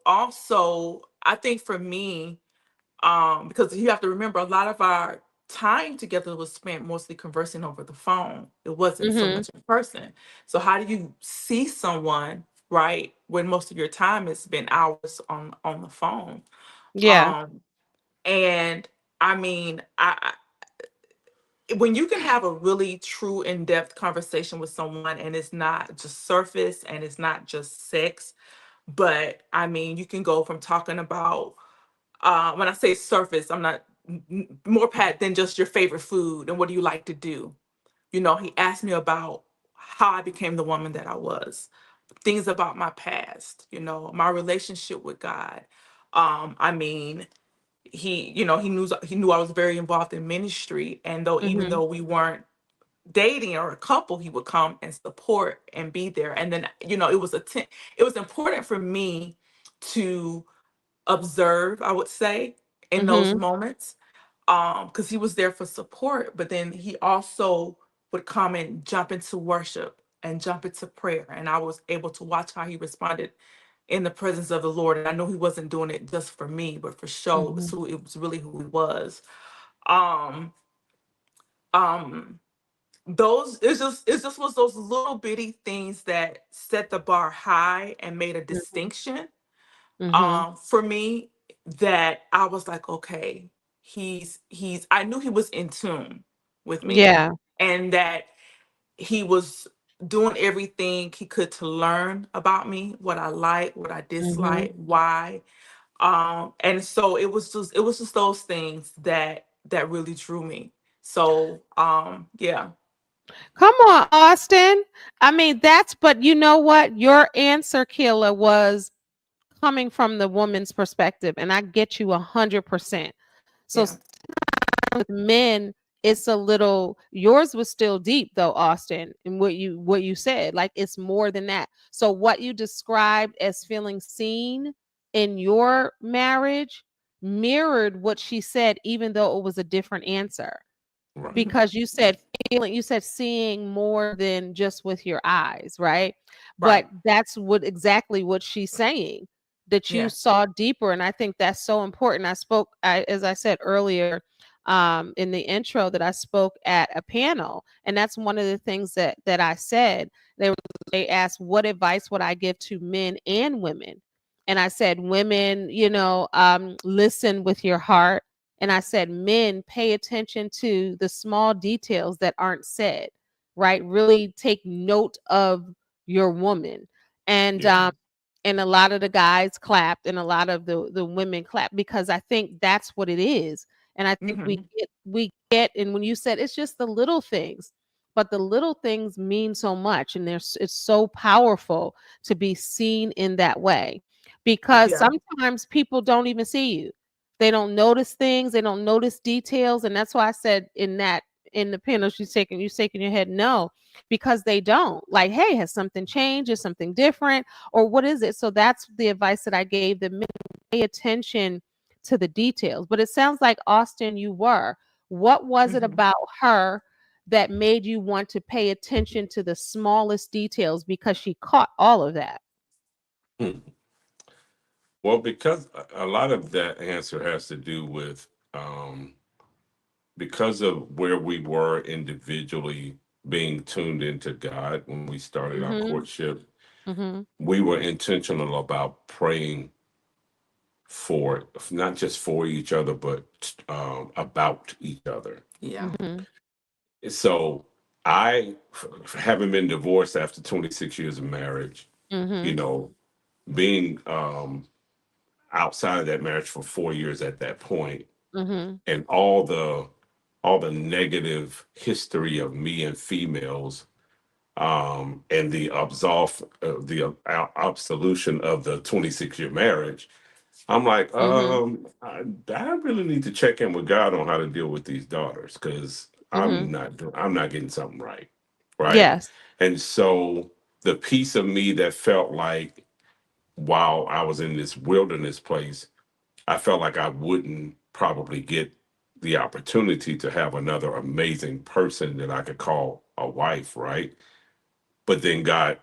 also I think for me, because you have to remember a lot of our time together was spent mostly conversing over the phone. It wasn't so Mhm. much in person. So how do you see someone, right, when most of your time has been hours on the phone? Yeah. um and I mean, when you can have a really true in-depth conversation with someone, and it's not just surface and it's not just sex, but I mean, you can go from talking about, when I say surface, I'm not more pat than just your favorite food and what do you like to do. He asked me about how I became the woman that I was, things about my past, my relationship with God. I mean, he knew I was very involved in ministry, and though even Mhm. though we weren't dating or a couple, he would come and support and be there. And then, it was important for me to observe, I would say, in those Mhm. moments, because he was there for support, but then he also would come and jump into worship and jump into prayer, and I was able to watch how he responded in the presence of the Lord. And I know he wasn't doing it just for me, but for show. Mhm. So it was really who he was. um um those it's just was those little bitty things that set the bar high and made a Mhm. distinction, Mhm. for me, that I was like, okay, I knew he was in tune with me, Yeah. and that he was doing everything he could to learn about me, what I like, what I Mhm. dislike, why. And so it was just those things that really drew me. So yeah. Come on, Austin. I mean, but you know what? Your answer, Kayla, was coming from the woman's perspective, and I get you 100%. So Yeah. with men, it's a little, yours was still deep though, Austin, and what you said, like it's more than that. So what you described as feeling seen in your marriage mirrored what she said, even though it was a different answer, Right. Mhm. because you said feeling, you said seeing more than just with your eyes, right? But Right. that's what exactly what she's saying, that you Yeah. saw deeper. And I think that's so important. As I said earlier, in the intro, that I spoke at a panel, and that's one of the things that I said. They were, they asked what advice would I give to men and women, and I said, women, listen with your heart, and I said, men, pay attention to the small details that aren't said, right? Really take note of your woman. And Yeah. and a lot of the guys clapped and a lot of the women clapped, because I think that's what it is. And I think Hmm. we get, and when you said it's just the little things, but the little things mean so much, and there's it's so powerful to be seen in that way, because Yeah. sometimes people don't even see you. They don't notice things, they don't notice details. And that's why I said in the panel, you shaking your head no, because they don't. Like, hey, has something changed? Is something different? Or what is it? So that's the advice that I gave them: pay attention to the details. But it sounds like, Austin, you were. What was it Hmm. about her that made you want to pay attention to the smallest details, because she caught all of that? Hmm. Well, because a lot of that answer has to do with um, because of where we were individually being tuned into God when we started our Mhm. courtship, Mhm. we were intentional about praying for not just for each other, but about each other. Yeah. Mhm. So I, having been divorced after 26 years of marriage, you Mhm. know, being outside of that marriage for 4 years at that point, Mhm. and all the negative history of me and females, and the absolution of the 26-year marriage, I'm like, Mhm. I really need to check in with God on how to deal with these daughters, because Mhm. I'm not getting something right, right? Yes. And so the piece of me that felt like while I was in this wilderness place, I felt like I wouldn't probably get the opportunity to have another amazing person that I could call a wife, right? But then God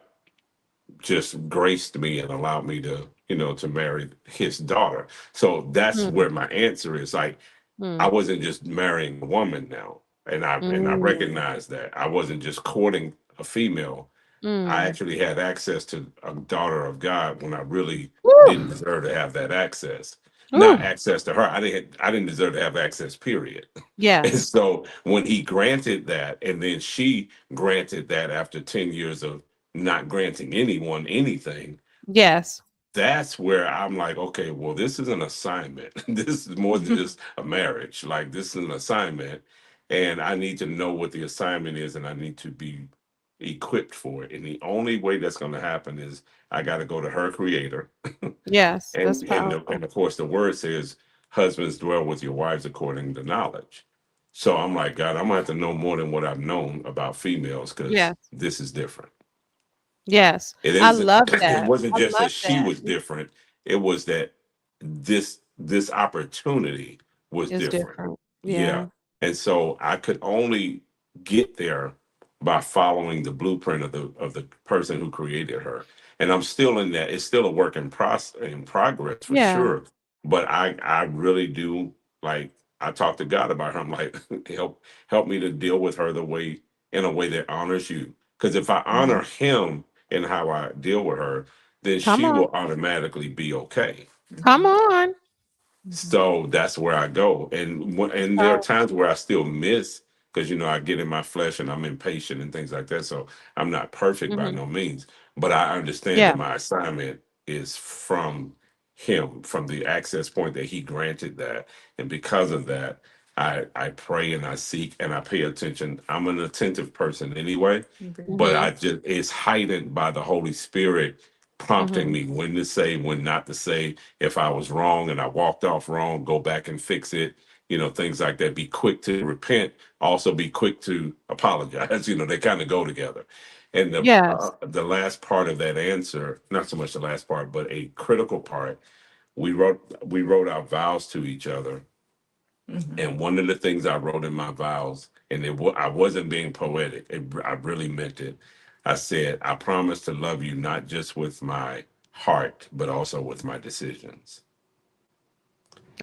just graced me and allowed me to, to marry his daughter. So that's Mm. where my answer is. Like, I Mm. wasn't just marrying a woman now. And I Mm. recognize that. I wasn't just courting a female. I Mm. actually had access to a daughter of God when I really didn't Woo. deserve to have that access. Not Ooh. access to her. I didn't deserve to have access, period. And Yes. so when he granted that, and then she granted that after 10 years of not granting anyone anything, Yes. that's where I'm like, okay, well, this is an assignment. This is more than just a marriage. Like, this is an assignment, and I need to know what the assignment is, and I need to be equipped for it. And the only way that's going to happen is I got to go to her creator, Yes, and that's and powerful. of course the word says, "Husbands dwell with your wives according to knowledge." So I'm like, God, I'm gonna have to know more than what I've known about females, because Yes. this is different. Yes. It I isn't. love It that. wasn't I just love that she that. was different. It was that this opportunity was It's different. different. Yeah, Yeah. and so I could only get there by following the blueprint of the person who created her. And I'm still in that. It's still a work in progress for Yeah. sure. But I really do, like, I talk to God about her. I'm like, help me to deal with her the way in a way that honors you. Because if I honor Mhm. him in how I deal with her, then Come she on. will automatically be okay. Come Hmm. on. Hmm. So that's where I go. It's And there are powerful. times where I still miss, because I get in my flesh and I'm impatient and things like that. So I'm not perfect by Mhm. no means, but I understand that Yeah. my assignment is from him, from the access point that he granted that. And because of that, I pray and I seek and I pay attention. I'm an attentive person anyway, but Mhm. I just it's heightened by the Holy Spirit prompting Mhm. me when to say, when not to say. If I was wrong and I walked off wrong, go back and fix it. Things like that. Be quick to repent. Also, be quick to apologize. They kind of go together. And Yes. the last part of that answer, not so much the last part, but a critical part, we wrote our vows to each other. Mhm. And one of the things I wrote in my vows, and I wasn't being poetic, I really meant it. I said, I promise to love you not just with my heart, but also with my decisions.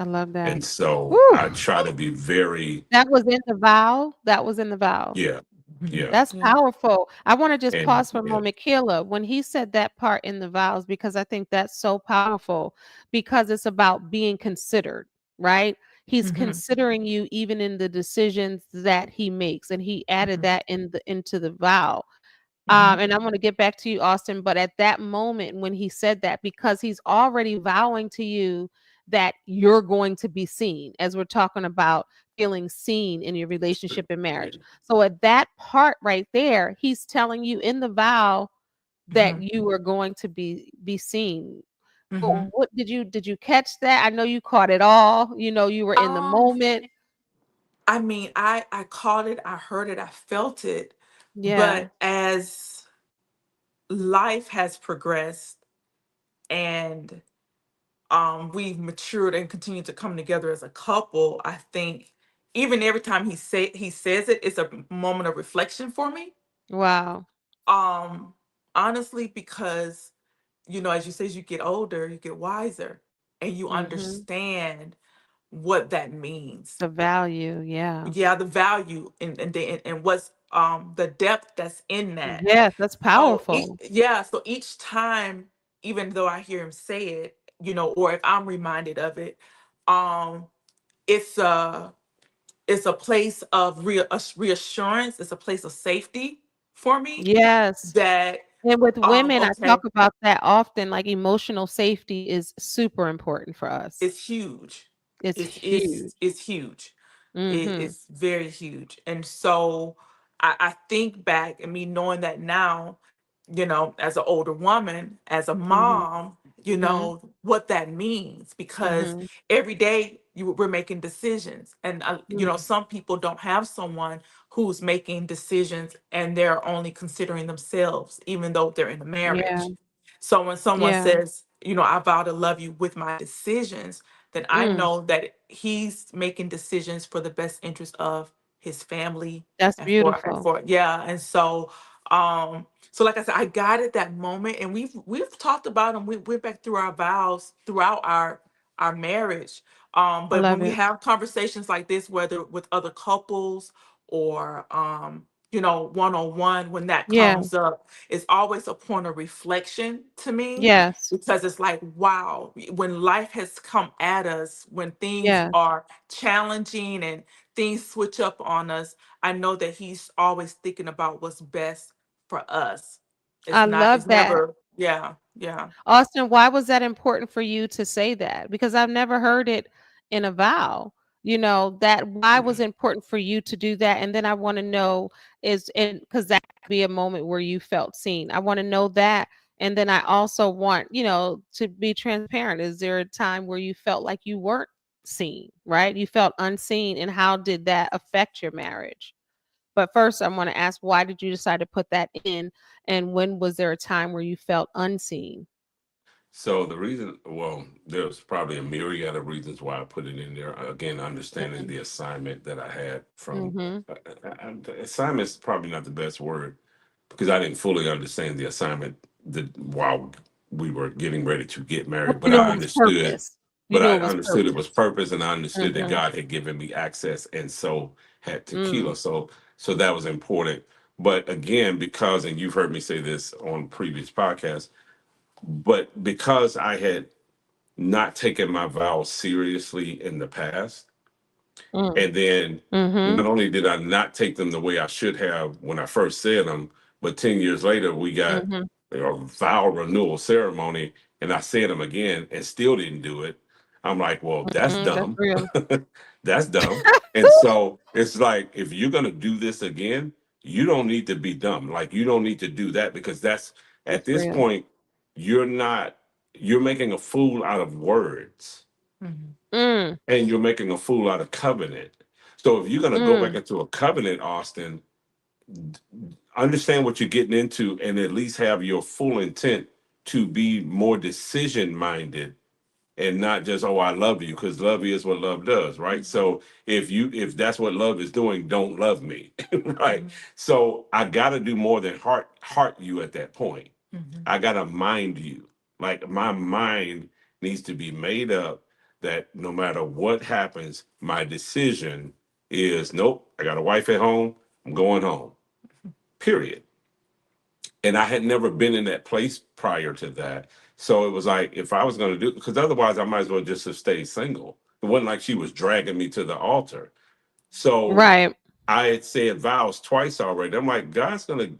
I love that. And so Woo! I try to be very, That was in the vow? That was in the vow. yeah, Mhm. yeah, That's Yeah. powerful. I wanna just and pause for a yeah, moment, Kayla, when he said that part in the vows, because I think that's so powerful, because it's about being considered, right? He's Mhm. considering you even in the decisions that he makes, and he added Mhm. that into the vow. Mhm. And I'm gonna get back to you, Austin, but at that moment when he said that, because he's already vowing to you that you're going to be seen, as we're talking about feeling seen in your relationship and yeah. marriage. So at that part right there, he's telling you in the vow that Mhm. you are going to be seen. Mhm. What did you catch that? I know you caught it all. You were in the Um, moment. I mean, I caught it, I heard it, I felt it, Yeah. but as life has progressed and we've matured and continued to come together as a couple, I think even every time he says it, it's a moment of reflection for me. Wow. Um, Honestly, because as you say, as you get older, you get wiser, and you Mhm. understand what that means. The value, yeah. Yeah, the value and what's the depth that's in that. Yes, that's So powerful. so each time, even though I hear him say it, or if I'm reminded of it, um, it's a place of reassurance. It's a place of safety for me Yes. that And with women, I okay, talk about that often, like, emotional safety is super important for us. it's huge. It's huge. It's huge. Mhm. It's very huge. And so I think back and me knowing that now, as an older woman, as a Mhm. mom, Mhm. what that means because Mhm. every day we're making decisions. And, Mm. some people don't have someone who's making decisions and they're only considering themselves, even though they're in a Yeah. marriage. So when someone Yeah. says, I vow to love you with my decisions, then I Mm. know that he's making decisions for the best interest of his family That's and beautiful. for yeah. And so like I said, I got it that moment and we've talked about and we went back through our vows throughout our marriage. I But when love we it. have conversations like this, whether with other couples or one on one, when that Yeah. comes up, it's always a point of reflection to me Yes. because it's like, wow, when life has come at us, when things Yes. are challenging and things switch up on us, I know that he's always thinking about what's best for us. I It's love that. never, yeah, yeah. Austin, why was that important for you to say that? Because I've never heard it in a vow. That why was it important for you to do that? And then I want to know is and because that could be a moment where you felt seen. I want to know that. And then I also want, to be transparent. Is there a time where you felt like you weren't seen, right? You felt unseen, and how did that affect your marriage? But first, I want to ask, why did you decide to put that in? And when was there a time where you felt unseen? So the reason, well, there's probably a myriad of reasons why I put it in there. Again, understanding the assignment that I had from Mhm. assignment is probably not the best word because I didn't fully understand the assignment while we were getting ready to get Well, married, you but knew I it was understood. purpose. You But knew I it was understood it purpose. was purpose, and I understood that Mhm. God had given me access, and so had Mm. tequila. So that was important. But again, because and you've heard me say this on previous podcasts, but because I had not taken my vows seriously in the past. Mm. And then Mhm. not only did I not take them the way I should have when I first said them, but 10 years later, we got Mhm. a vow renewal ceremony and I said them again and still didn't do it. I'm like, well, that's Mhm. That's dumb. real. That's dumb. And so it's like, if you're going to do this again, you don't need to be dumb. Like, you don't need to do that because that's at That's this real. point, you're not, you're making a fool out of words, Mhm. Mm, and you're making a fool out of covenant. So if you're going to go back mm. into a covenant, Austin, understand what you're getting into and at least have your full intent to be more decision minded and not just, oh, I love you, because love is what love does, right? So if that's what love is doing, don't love me. Right? Mhm. So I got to do more than heart you at that point. Mhm. I got to mind you. Like, my mind needs to be made up that no matter what happens, my decision is, nope, I got a wife at home, I'm going home, period. And I had never been in that place prior to that. So it was like, if I was going to do, because otherwise I might as well just have stayed single. It wasn't like she was dragging me to the altar. So Right. I had said vows twice already. I'm like, God's going to,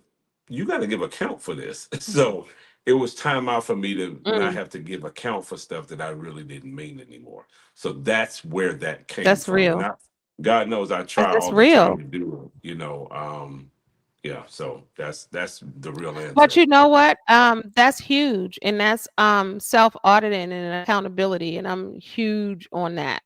you got to give account for this. Mhm. So it was time out for me to not Mm. have to give account for stuff that I really didn't mean anymore. So that's where that came That's from. And real. I, God knows I try That's all the time real. to do it, yeah, so that's the real But answer. you know what? That's huge, and that's self-auditing and accountability, and I'm huge on that.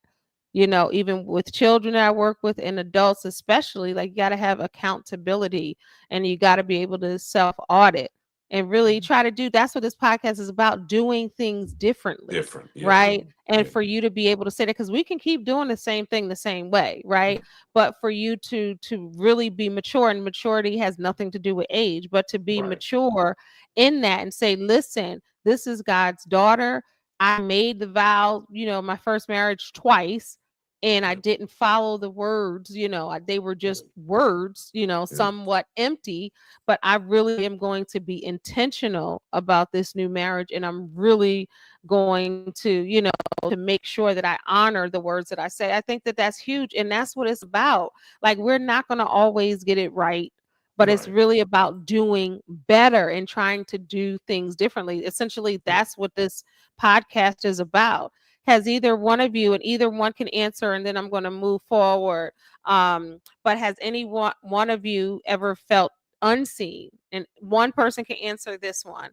Even with children that I work with and adults especially, like, you got to have accountability, and you got to be able to self-audit and really try to do. That's what this podcast is about, doing things differently, Different, yeah, right? Mhm. And yeah, for you to be able to say that, because we can keep doing the same thing the same way, right? But for you to really be mature, and maturity has nothing to do with age, but to be right, mature in that and say, listen, this is God's daughter. I made the vow, my first marriage twice, and I yeah, didn't follow the words, they were yeah, just words, yeah, somewhat empty, but I really am going to be intentional about this new marriage, and I'm really going to make sure that I honor the words that I say. I think that that's huge, and that's what it's about. Like, we're not going to always get it right, but it's right, really about doing better and trying to do things differently. Essentially, yeah. that's what this podcast is about. Has either one of you, and either one can answer, and then I'm going to move forward. But has any one of you ever felt unseen? And one person can answer this one.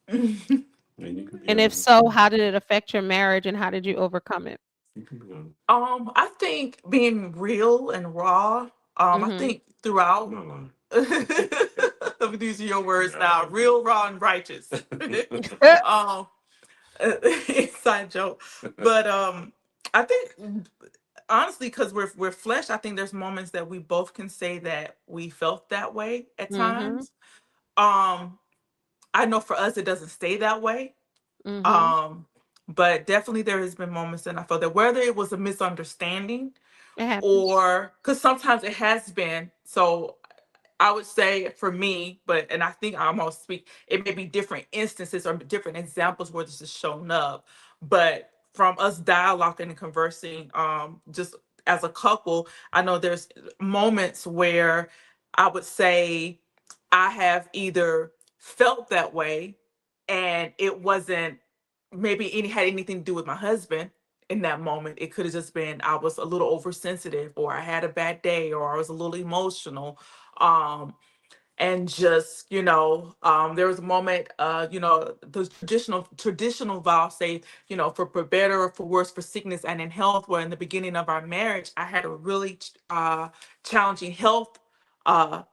And you can be And if honest. so, how did it affect your marriage, and how did you overcome it? You can be honest. I think being real and raw. I Mhm. think I'm throughout. not lying. These are your words now. Real, raw, and righteous. um, inside joke, but I think honestly, because we're flesh, I think there's moments that we both can say that we felt that way at Mhm. times. Um, I know for us it doesn't stay that way. Mhm. Um, but definitely there has been moments that I felt that whether it was a misunderstanding It happens. or because sometimes it has been. So I would say for me, but and I think I almost speak, it may be different instances or different examples where this is shown up. But from us dialoguing and conversing, just as a couple, I know there's moments where I would say I have either felt that way and it wasn't maybe any had anything to do with my husband in that moment. It could have just been I was a little oversensitive or I had a bad day or I was a little emotional. Um, and just there was a moment, the traditional vows say, for better or for worse, for sickness and in health, where in the beginning of our marriage I had a really challenging health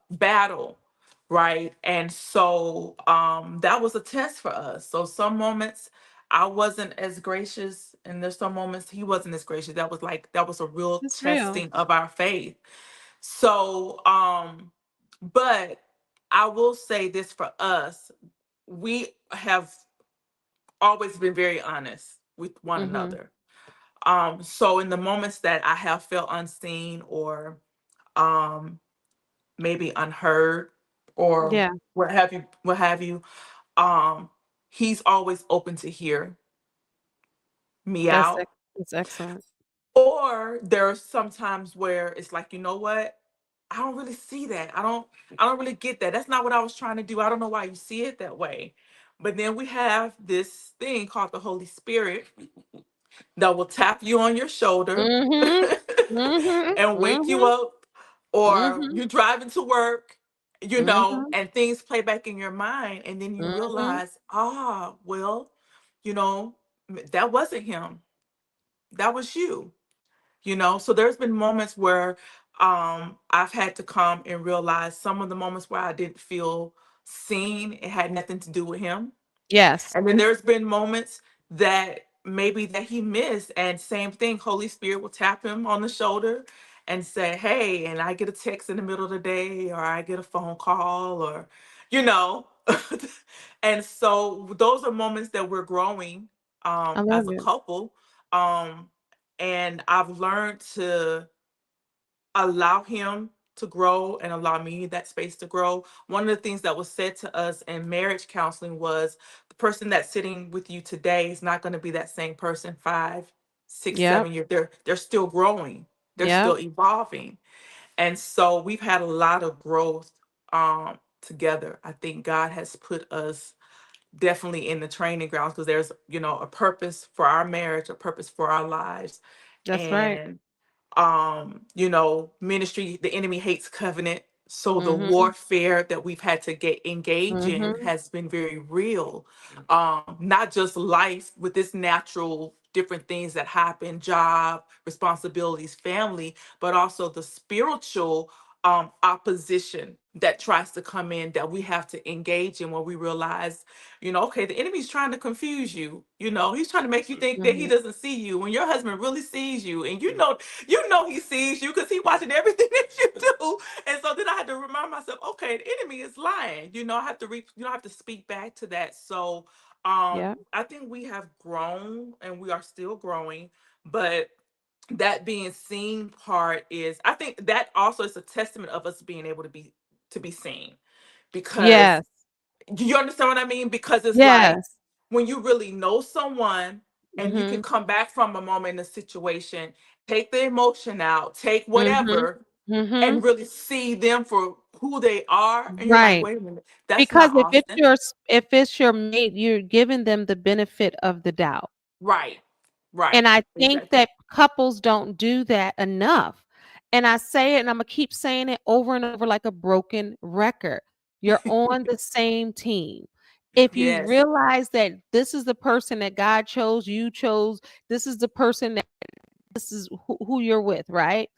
battle, right? And so that was a test for us. So some moments I wasn't as gracious and there's some moments he wasn't as gracious. That was a real It's real. testing of our faith. So, but I will say this for us, we have always been very honest with one Mhm. another. So in the moments that I have felt unseen or um maybe unheard or Yeah, what have you, um, he's always open to hear me that's out. that's excellent. Or there are some times where it's like, you know what? I don't really see that. I don't really get that. That's not what I was trying to do. I don't know why you see it that way. But then we have this thing called the Holy Spirit that will tap you on your shoulder Mhm. Mhm. and wake you Mhm. up, or Mhm. you're driving to work Mhm. and things play back in your mind, and then you Mhm. realize, well, that wasn't him, that was you. So there's been moments where I've had to come and realize some of the moments where I didn't feel seen, it had nothing to do with him. Yes. And then there's been moments that maybe that he missed, and same thing, Holy Spirit will tap him on the shoulder and say, "Hey," and I get a text in the middle of the day, or I get a phone call, or you know. And so those are moments that we're growing I love as a it. couple. Um and I've learned to allow him to grow and allow me that space to grow. One of the things that was said to us in marriage counseling was the person that's sitting with you today is not going to be that same person 5, 6, Yep. 7 years. They're still growing. They're Yep. still evolving. And so we've had a lot of growth together. I think God has put us definitely in the training grounds because there's, a purpose for our marriage, a purpose for our lives. That's right. And ministry, the enemy hates covenant, so the Mhm. warfare that we've had to get engage in Mhm. has been very real. Not just life with this natural different things that happen, job responsibilities, family, but also the spiritual opposition that tries to come in, that we have to engage in, when we realize, okay, the enemy's trying to confuse you. He's trying to make you think that he Mhm. doesn't see you when your husband really sees you, and you know he sees you because he's watching everything that you do. And so then I had to remind myself, okay, the enemy is lying. I have to I have to speak back to that. So Yep. I think we have grown and we are still growing, but that being seen part is, I think that also is a testament of us being able to be seen, because Yes. you understand what I mean? Because it's like Yes. when you really know someone and you can Mhm. come back from a moment in a situation, take the emotion out, take Mhm. whatever, Mhm. and really see them for who they are. And you're like, Right. wait a minute, that's Because not Austin. if it's your mate, you're giving them the benefit of the doubt. Right. And Right. I think Exactly. that couples don't do that enough. And I say it and Imma keep saying it over and over like a broken record. You're on the same team. If you Yes. realize that this is the person that God chose, you chose, this is the person that this is who you're with, right?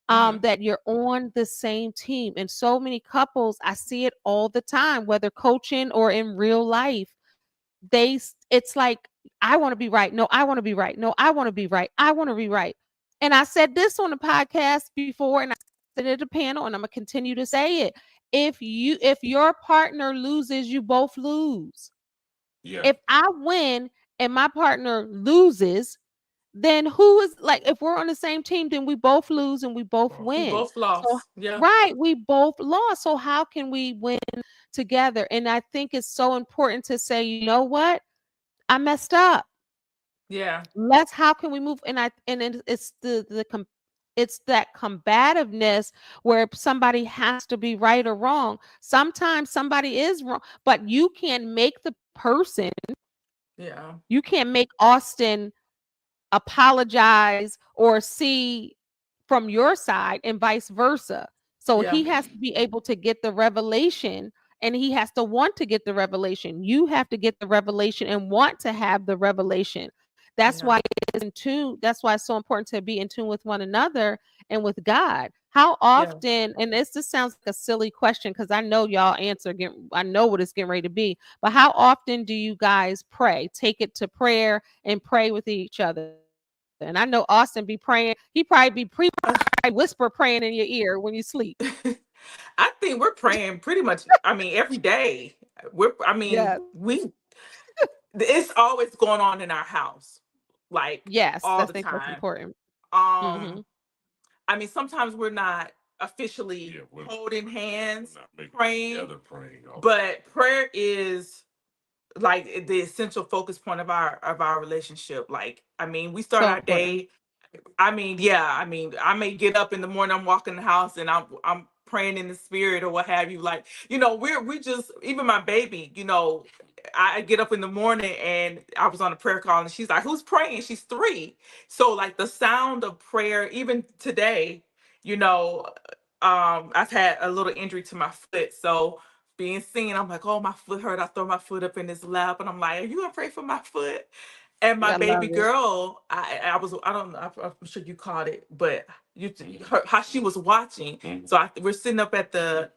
Hmm. That you're on the same team. And so many couples, I see it all the time, whether coaching or in real life, it's like, I want to be right. No, I want to be right. No, I want to be right. I want to be right. And I said this on the podcast before, and I said it at the panel, and I'm gonna continue to say it. If your partner loses, you both lose. Yeah. If I win and my partner loses, then who is like, if we're on the same team, then we both lose and we both Lost. We win. both So lost. Yeah. right, we both lost. So how can we win together? And I think it's so important to say, you know what? I messed up. Yeah. Let's how can we move? It's it's that combativeness where somebody has to be right or wrong. Sometimes somebody is wrong, but you can't make the person, Yeah. you can't make Austin apologize or see from your side and vice versa. So Yeah. he has to be able to get the revelation and he has to want to get the revelation. You have to get the revelation and want to have the revelation. That's Yeah. why it's in tune. That's why it's so important to be in tune with one another and with God. How Yeah. often, and this sounds like a silly question because I know y'all I know what it's getting ready to be, but how often do you guys pray? Take it to prayer and pray with each other. And I know Austin be praying. He probably be whisper praying in your ear when you sleep. I think we're praying pretty much, I mean, every day. I mean, Yes. it's always going on in our house, like Yes, all I the think that's time. important. Um, Mhm. I mean, sometimes we're not officially Yeah. holding We're hands not making it praying, together praying all the time. but prayer is like the essential focus point of our relationship. Like, I mean, we start So our important. day. I mean, yeah, I mean, I may get up in the morning, I'm walking the house and I'm praying in the spirit or what have you. Like, we just, even my baby, I get up in the morning and I was on a prayer call and she's like, "Who's praying?" She's 3. So like the sound of prayer, even today, you know, I've had a little injury to my foot, so being seen, I'm like, oh, my foot hurt. I throw my foot up in his lap, and I'm like, are you gonna pray for my foot? And my I baby love it. girl, I don't know, I'm sure you caught it, but how she was watching. Mhm. So we're sitting up at the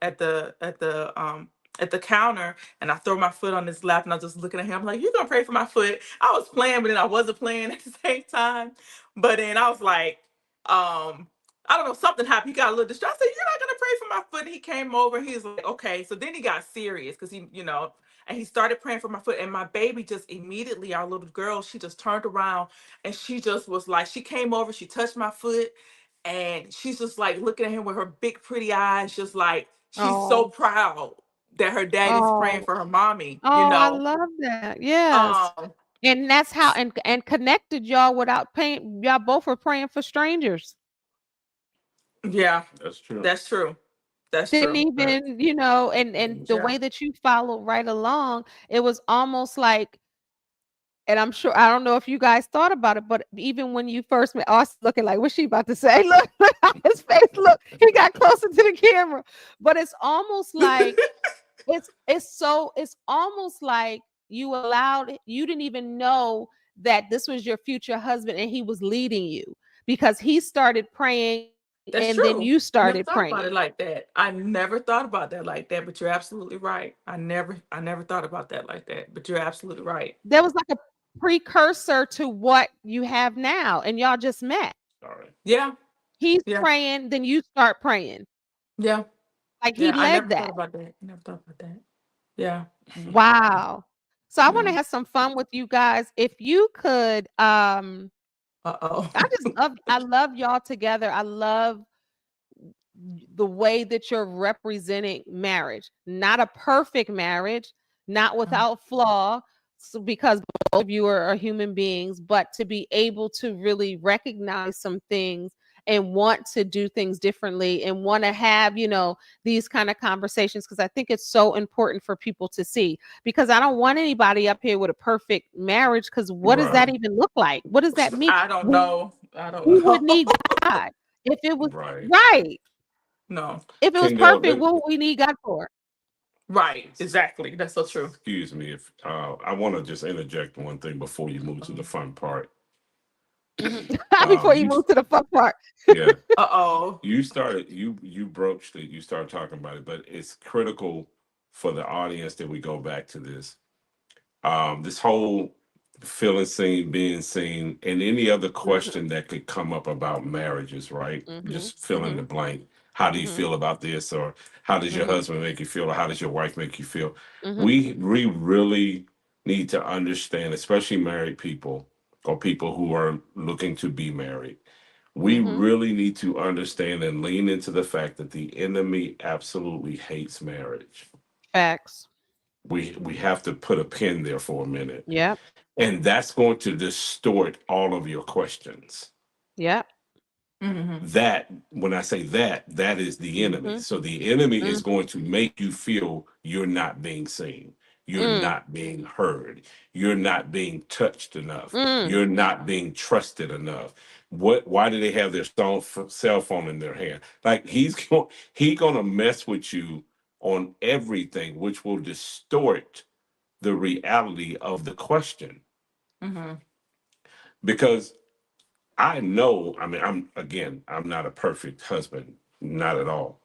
counter, and I throw my foot on his lap, and I'm just looking at him. I'm like, you gonna pray for my foot? I was playing, but then I wasn't playing at the same time. But then I was like, um, I don't know, something happened. He got a little distracted. I said, you're not gonna pray for my foot. And he came over. And he's like, okay. So then he got serious because and he started praying for my foot. And my baby just immediately, our little girl, she just turned around and she just was like, she came over, she touched my foot, and she's just like looking at him with her big pretty eyes, just like she's so Oh, proud that her daddy's praying oh, for her mommy, oh, I love that. Yes. Um, And that's how and connected y'all without paying. Y'all both were praying for strangers. yeah, That's true. that's true. That's Didn't true. even, and the Yeah. way that you followed right along, it was almost like, and I'm sure I don't know if you guys thought about it, but even when you first met Austin looking like, what's she about to say? Look, look at his face. Look, he got closer to the camera. But it's almost like it's almost like you didn't even know that this was your future husband and he was leading you because he started praying and then That's you true. started Never praying. thought about it like that. I never thought about that like that, but you're absolutely right. I never thought about that like that, but you're absolutely right. There was like a precursor to what you have now and y'all just met. Sorry. Yeah. He's Yeah. praying, then you start praying. Yeah. Like he Yeah. I led never that. thought about that. Never thought about that. Yeah. Wow. So I want Yeah. to have some fun with you guys. If you could Uh-oh. I love y'all together. I love the way that you're representing marriage. Not a perfect marriage, not without flaw, so because both of you are human beings, but to be able to really recognize some things and want to do things differently and want to have, these kind of conversations because I think it's so important for people to see because I don't want anybody up here with a perfect marriage because what does that Right. even look like? What does that mean? I don't We know. I don't we would know. need God if it was Right. right. No. If it was Kendall, perfect, what would we need God for? Right. Exactly. That's so true. excuse me if I want to just interject one thing before you move to the fun part. Mhm. Before you You move to the fun part. yeah, Uh-oh. you broached it. You started talking about it, but it's critical for the audience that we go back to this. This whole feeling seen, being seen, and any other Mhm. question that could come up about marriages, right? Mhm. Just fill in the Mhm. blank. How do you Mhm. feel about this? Or how does your Mhm. husband make you feel? Or how does your wife make you feel? Mhm. We really need to understand, especially married people or people who are looking to be married. We Mhm. really need to understand and lean into the fact that the enemy absolutely hates marriage. Facts. We have to put a pin there for a minute, Yep. and that's going to distort all of your questions. Yep. Mhm. That, when I say that, that is the enemy. Mhm. So the enemy is Mhm. going to make you feel you're not being seen, you're Mm. not being heard, you're not being touched enough, Mm. you're not being trusted enough. Why do they have their cell phone in their hand? Like he gonna mess with you on everything, which will distort the reality of the question. Mhm. Because I know, I mean, I'm not a perfect husband, not at all.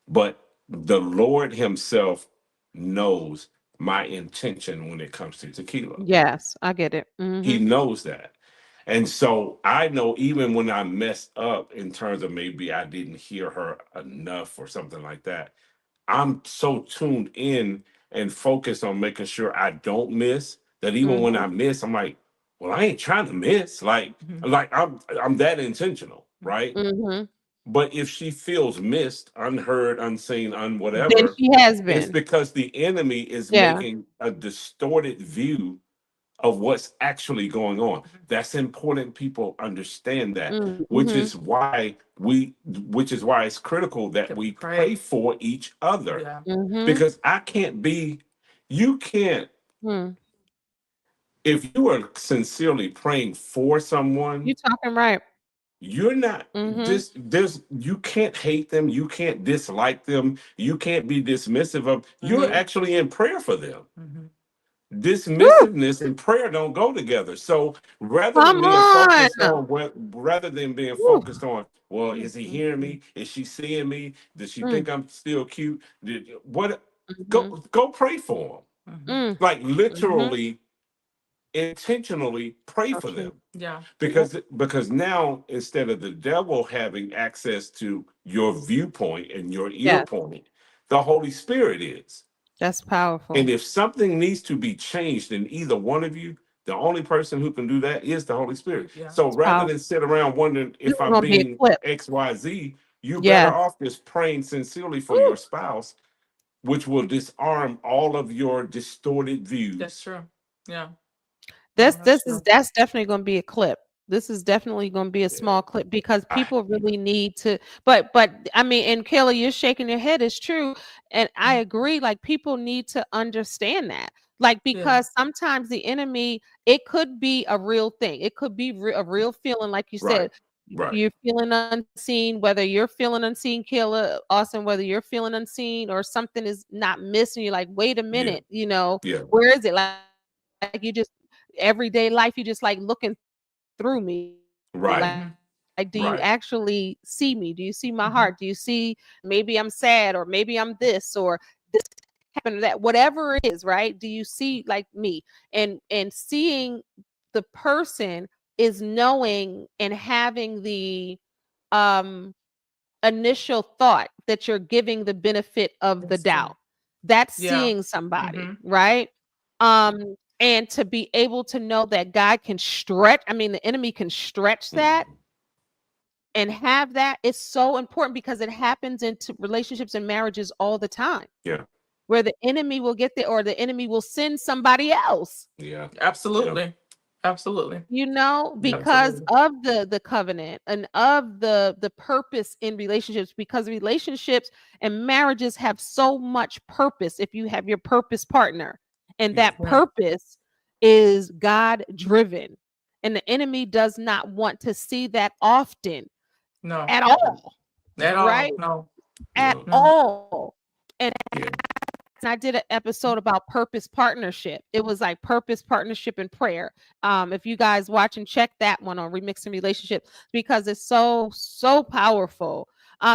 But the Lord Himself knows my intention when it comes to tequila. Yes, I get it. He Mhm. knows that. And so I know even when I messed up in terms of maybe I didn't hear her enough or something like that, I'm so tuned in and focused on making sure I don't miss that even when Mhm. I miss, I'm like, well, I ain't trying to miss. Mhm. I'm that intentional, right? Mhm. But if she feels missed, unheard, unseen, Then whatever, she has it's been. because the enemy is Yeah. making a distorted view of what's actually going on. That's important people understand that, Mhm. which is why it's critical that To we pray pray. for each other. Yeah. Mhm. Because I can't be, you can't, Mm. if you are sincerely praying for You someone, talking right. You're not Mhm. this. There's you can't hate them. You can't dislike them. You can't be dismissive of. You're Mm-hmm. actually in prayer for them. Mm-hmm. Woo! Dismissiveness and prayer don't go together. So Come on. rather than being Woo. focused on, well, is he hearing Mm-hmm. me? Is she seeing me? Does she Mm, think I'm still cute? What? mhm, Go pray for them. Mm-hmm. mm, Like mhm. literally, intentionally pray So for true. them. Yeah. Yep. Because now instead of the devil having access to your viewpoint and your ear Yes, point, the Holy Spirit is. that's powerful. And if something needs to be changed in either one of you, the only person who can do that is the Holy Spirit. Yeah. So It's rather powerful. than sit around wondering This if is I'm gonna be a being clip. XYZ, you better Yes. off just praying sincerely for Woo. your spouse, which will disarm all of your distorted That's views. true. Yeah. No, This that's is true. that's definitely gonna be a clip. This is definitely gonna be a Yeah. small clip because I, people really need to but I mean, and Kayla, you're shaking your head, it's true. And I agree, like people need to understand that. Like Yeah. because sometimes the enemy, it could be a real thing. It could be a real feeling, like you right. said. Right. You're feeling unseen, whether you're feeling unseen, Kayla, Austin, whether you're feeling unseen or something is not missing. You're like, wait a Yeah. minute, Yeah. where is it? Like you just everyday life, you just like looking through me. Right. Mm-hmm. Like, do you Right. actually see me? Do you see my heart? Mm-hmm. Do you see maybe I'm sad or maybe I'm this or this happened or that, whatever it is, right? Do you see like me? And seeing the person is knowing and having the um initial thought that you're giving the benefit of the That's true. doubt. That's Yeah. seeing somebody, Mm-hmm. right? And to be able to know that God can stretch, I mean, the enemy can stretch that Mhm. and have that is so important because it happens into relationships and marriages all the time Yeah. where the enemy will get there or the enemy will send somebody else, Yeah. Yeah. Absolutely. Absolutely. Yeah. because Absolutely. of the covenant and of the purpose in relationships, because relationships and marriages have so much purpose if you have your purpose partner, and Yeah. that Yeah. purpose is God driven, and the enemy does not want to see that often No. at all, At right? all. No. At No. No. all. Yeah. And I did an episode about purpose partnership. It was like purpose partnership and prayer. If you guys watch and check that one on remixing relationship because it's so powerful.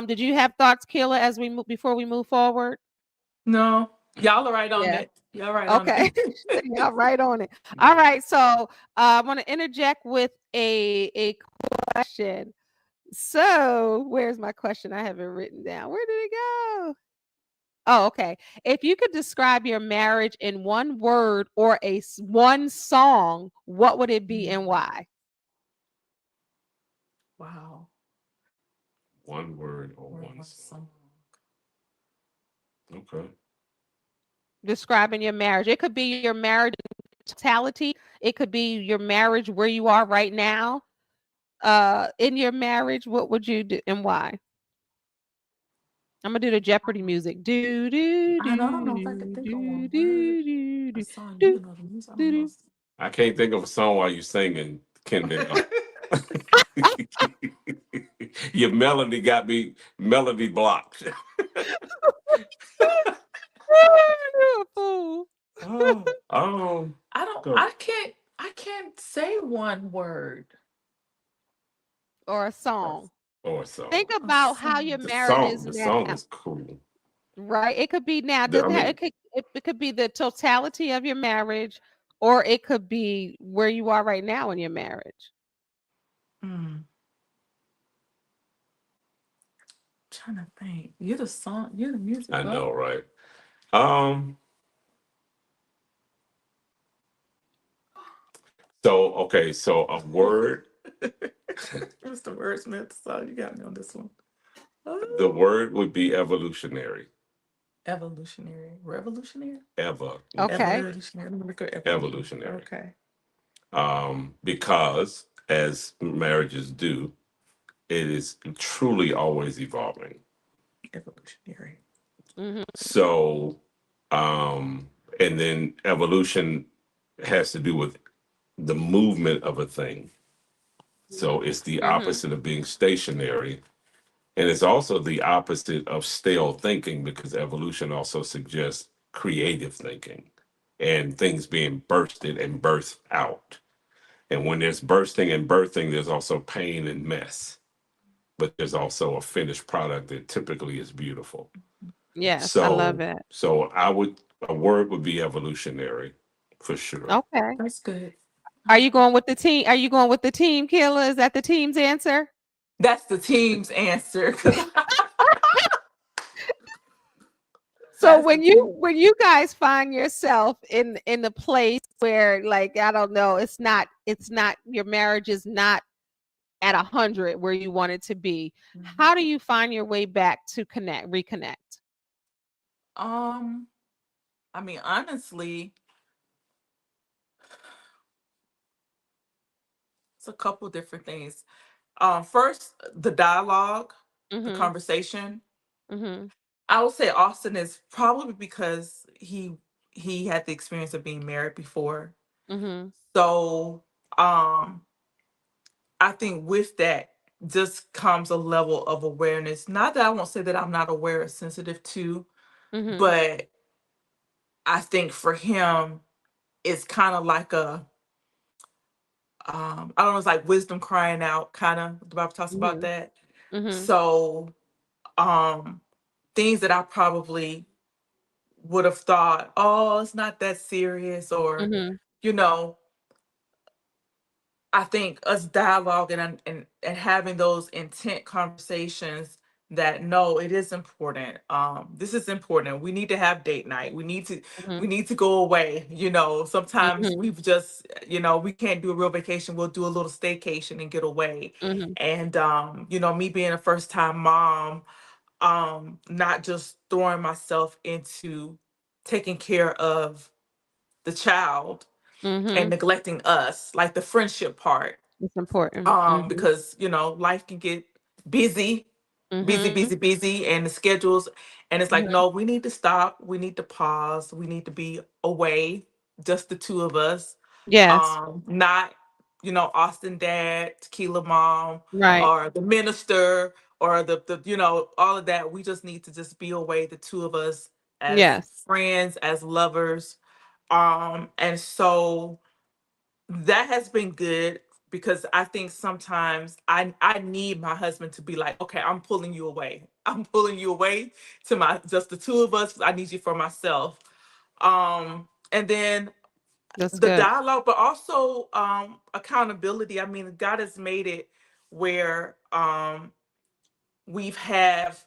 Did you have thoughts, Kayla, as we move before we move forward? No. Y'all are right on Yeah. it. Y'all right on Okay. it. Yeah, right on it. All Yeah. right. So I want to interject with a question. So where's my question? I have it written down. Where did it go? Oh, okay. If you could describe your marriage in one word or one song, what would it be and why? Wow. One word or Word, one one song. song. Okay. Describing your marriage. It could be your marriage totality. It could be your marriage where you are right now. In your marriage, what would you do and why? I'm gonna do the Jeopardy music. Do do I don't know do if I could do think of do one word. do A do song. You do know the music. I don't do know. do. I can't think of a song while you're singing, Kendall. Your melody got me melody blocked. You're a fool. Oh, I don't. go I can't. I can't say one word. Or a or, song. or a song. Think A about how your song. The marriage song, is the now, song is cool. right? It could be now. I Doesn't have, mean, it could be the totality of your marriage, or it could be where you are right now in your marriage. Mm, trying to think. You're the song. You're the music. I Well, know, right? Um. So okay. So a word. what's the wordsmith? So you got me on this one. The Oh. word would be evolutionary. Evolutionary. Revolutionary? Okay. Evolutionary. Evolutionary. Let me look at evolutionary. Evolutionary. Okay. Because as marriages do, it is truly always evolving. Evolutionary. Hmm. So, and then evolution has to do with the movement of a thing. So it's the Mhm. opposite of being stationary. And it's also the opposite of stale thinking because evolution also suggests creative thinking and things being bursted and birthed out. And when there's bursting and birthing, there's also pain and mess. But there's also a finished product that typically is beautiful. Yes, I love So, it. so I would a word would be evolutionary for sure. Okay. That's good. Are you going with the team? Are you going with the team killer? Is that the team's answer? That's the team's answer because So that's the when you team. when you guys find yourself in the place where, like, I don't know, it's not your marriage is not at 100 where you want it to be, Mhm. how do you find your way back to reconnect? Um, I mean, honestly, it's a couple different things. First, the dialogue, the Mhm. conversation. Mhm. I would say Austin is probably because he had the experience of being married before. Mhm. So I think with that just comes a level of awareness. Not that I won't say that I'm not aware or sensitive to, Mhm. but I think for him it's kind of like a I don't know, it's like wisdom crying out kind of. The Bible talks about Mhm. that. Mhm. So um things that I probably would have thought, oh, it's not that serious, or Mhm. you know, I think us dialoguing and having those intent conversations that no, it is important. This is important. We need to have date night. We Mhm. need to go away. You know, sometimes Mhm. we've just, you know, we can't do a real vacation. We'll do a little staycation and get away. Mhm. And you know, me being a first time mom, not just throwing myself into taking care of the child and Mhm. neglecting us, like the friendship part. It's important. Mhm. Because you know life can get busy, Mhm. busy, and the schedules, and it's like Mhm. no, we need to stop, we need to pause, we need to be away, just the two of us. Yes. Not, you know, Austin dad, tequila mom, Right. or the minister, or the you know, all of that. We just need to just be away, the two of us, as Yes. friends, as lovers. And so that has been good because I think sometimes I need my husband to be like, okay, I'm pulling you away. I'm pulling you away to my just the two of us. I need you for myself. And then That's the good. dialogue, but also accountability. I mean, God has made it where we've have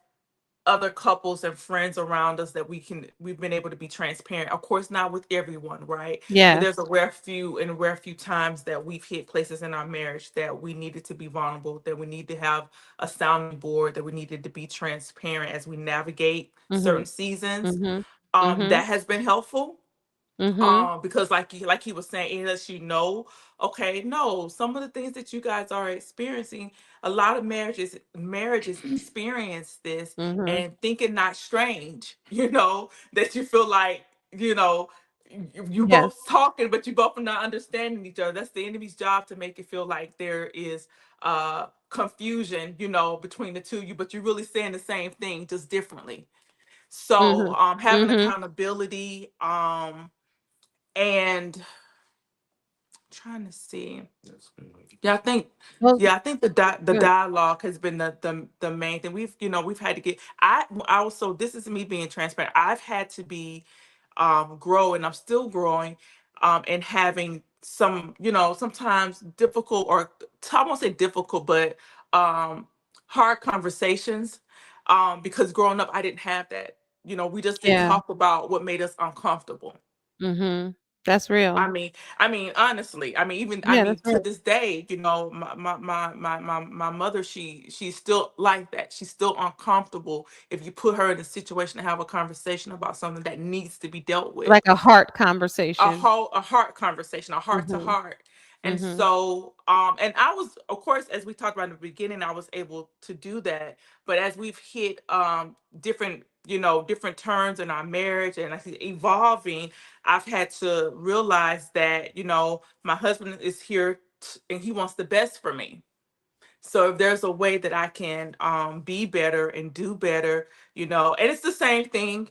other couples and friends around us that we've been able to be transparent, of course not with everyone, right? But there's Yes. a rare few times that we've hit places in our marriage that we needed to be vulnerable, that we need to have a sounding board, that we needed to be transparent as we navigate certain Mhm. seasons. Mhm. Mhm. That has been helpful, Mhm. because like he was saying, it lets you know, okay, no, some of the things that you guys are experiencing, a lot of marriages experience this, Mhm. and think it not strange, you know, that you feel like, you know, you Yes. both talking, but you both are not understanding each other. That's the enemy's job, to make it feel like there is confusion, you know, between the two of you, but you're really saying the same thing, just differently. So Mhm. having Mhm. accountability, and trying to see. That's good. Yeah, I think. Well, Yeah, I think the good. dialogue has been the main thing. We've, you know, we've had to get. I also, this is me being transparent. I've had to be grow, and I'm still growing, and having some, you know, sometimes difficult, or I won't say difficult, but um hard conversations, because growing up I didn't have that. You know, we just didn't Yeah. talk about what made us uncomfortable. Mhm. That's I real. mean, honestly, I mean, even I Yeah, mean, that's to real. this day, you know, my mother, she's still like that. She's still uncomfortable if you put her in a situation to have a conversation about something that needs to be dealt with. Like a heart conversation. A heart conversation, a heart to Mhm. heart. And Mhm. so and I was, of course, as we talked about in the beginning, I was able to do that. But as we've hit different, you know, different turns in our marriage, and I see evolving, I've had to realize that, you know, my husband is here, and he wants the best for me. So if there's a way that I can be better and do better, and it's the same thing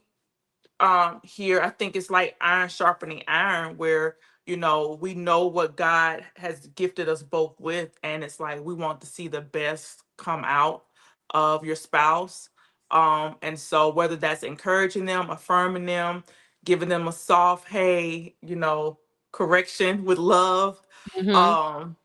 here. I think it's like iron sharpening iron, where we know what God has gifted us both with, and it's like we want to see the best come out of your spouse. And so whether that's encouraging them, affirming them, giving them a soft hey, correction with love. Mhm.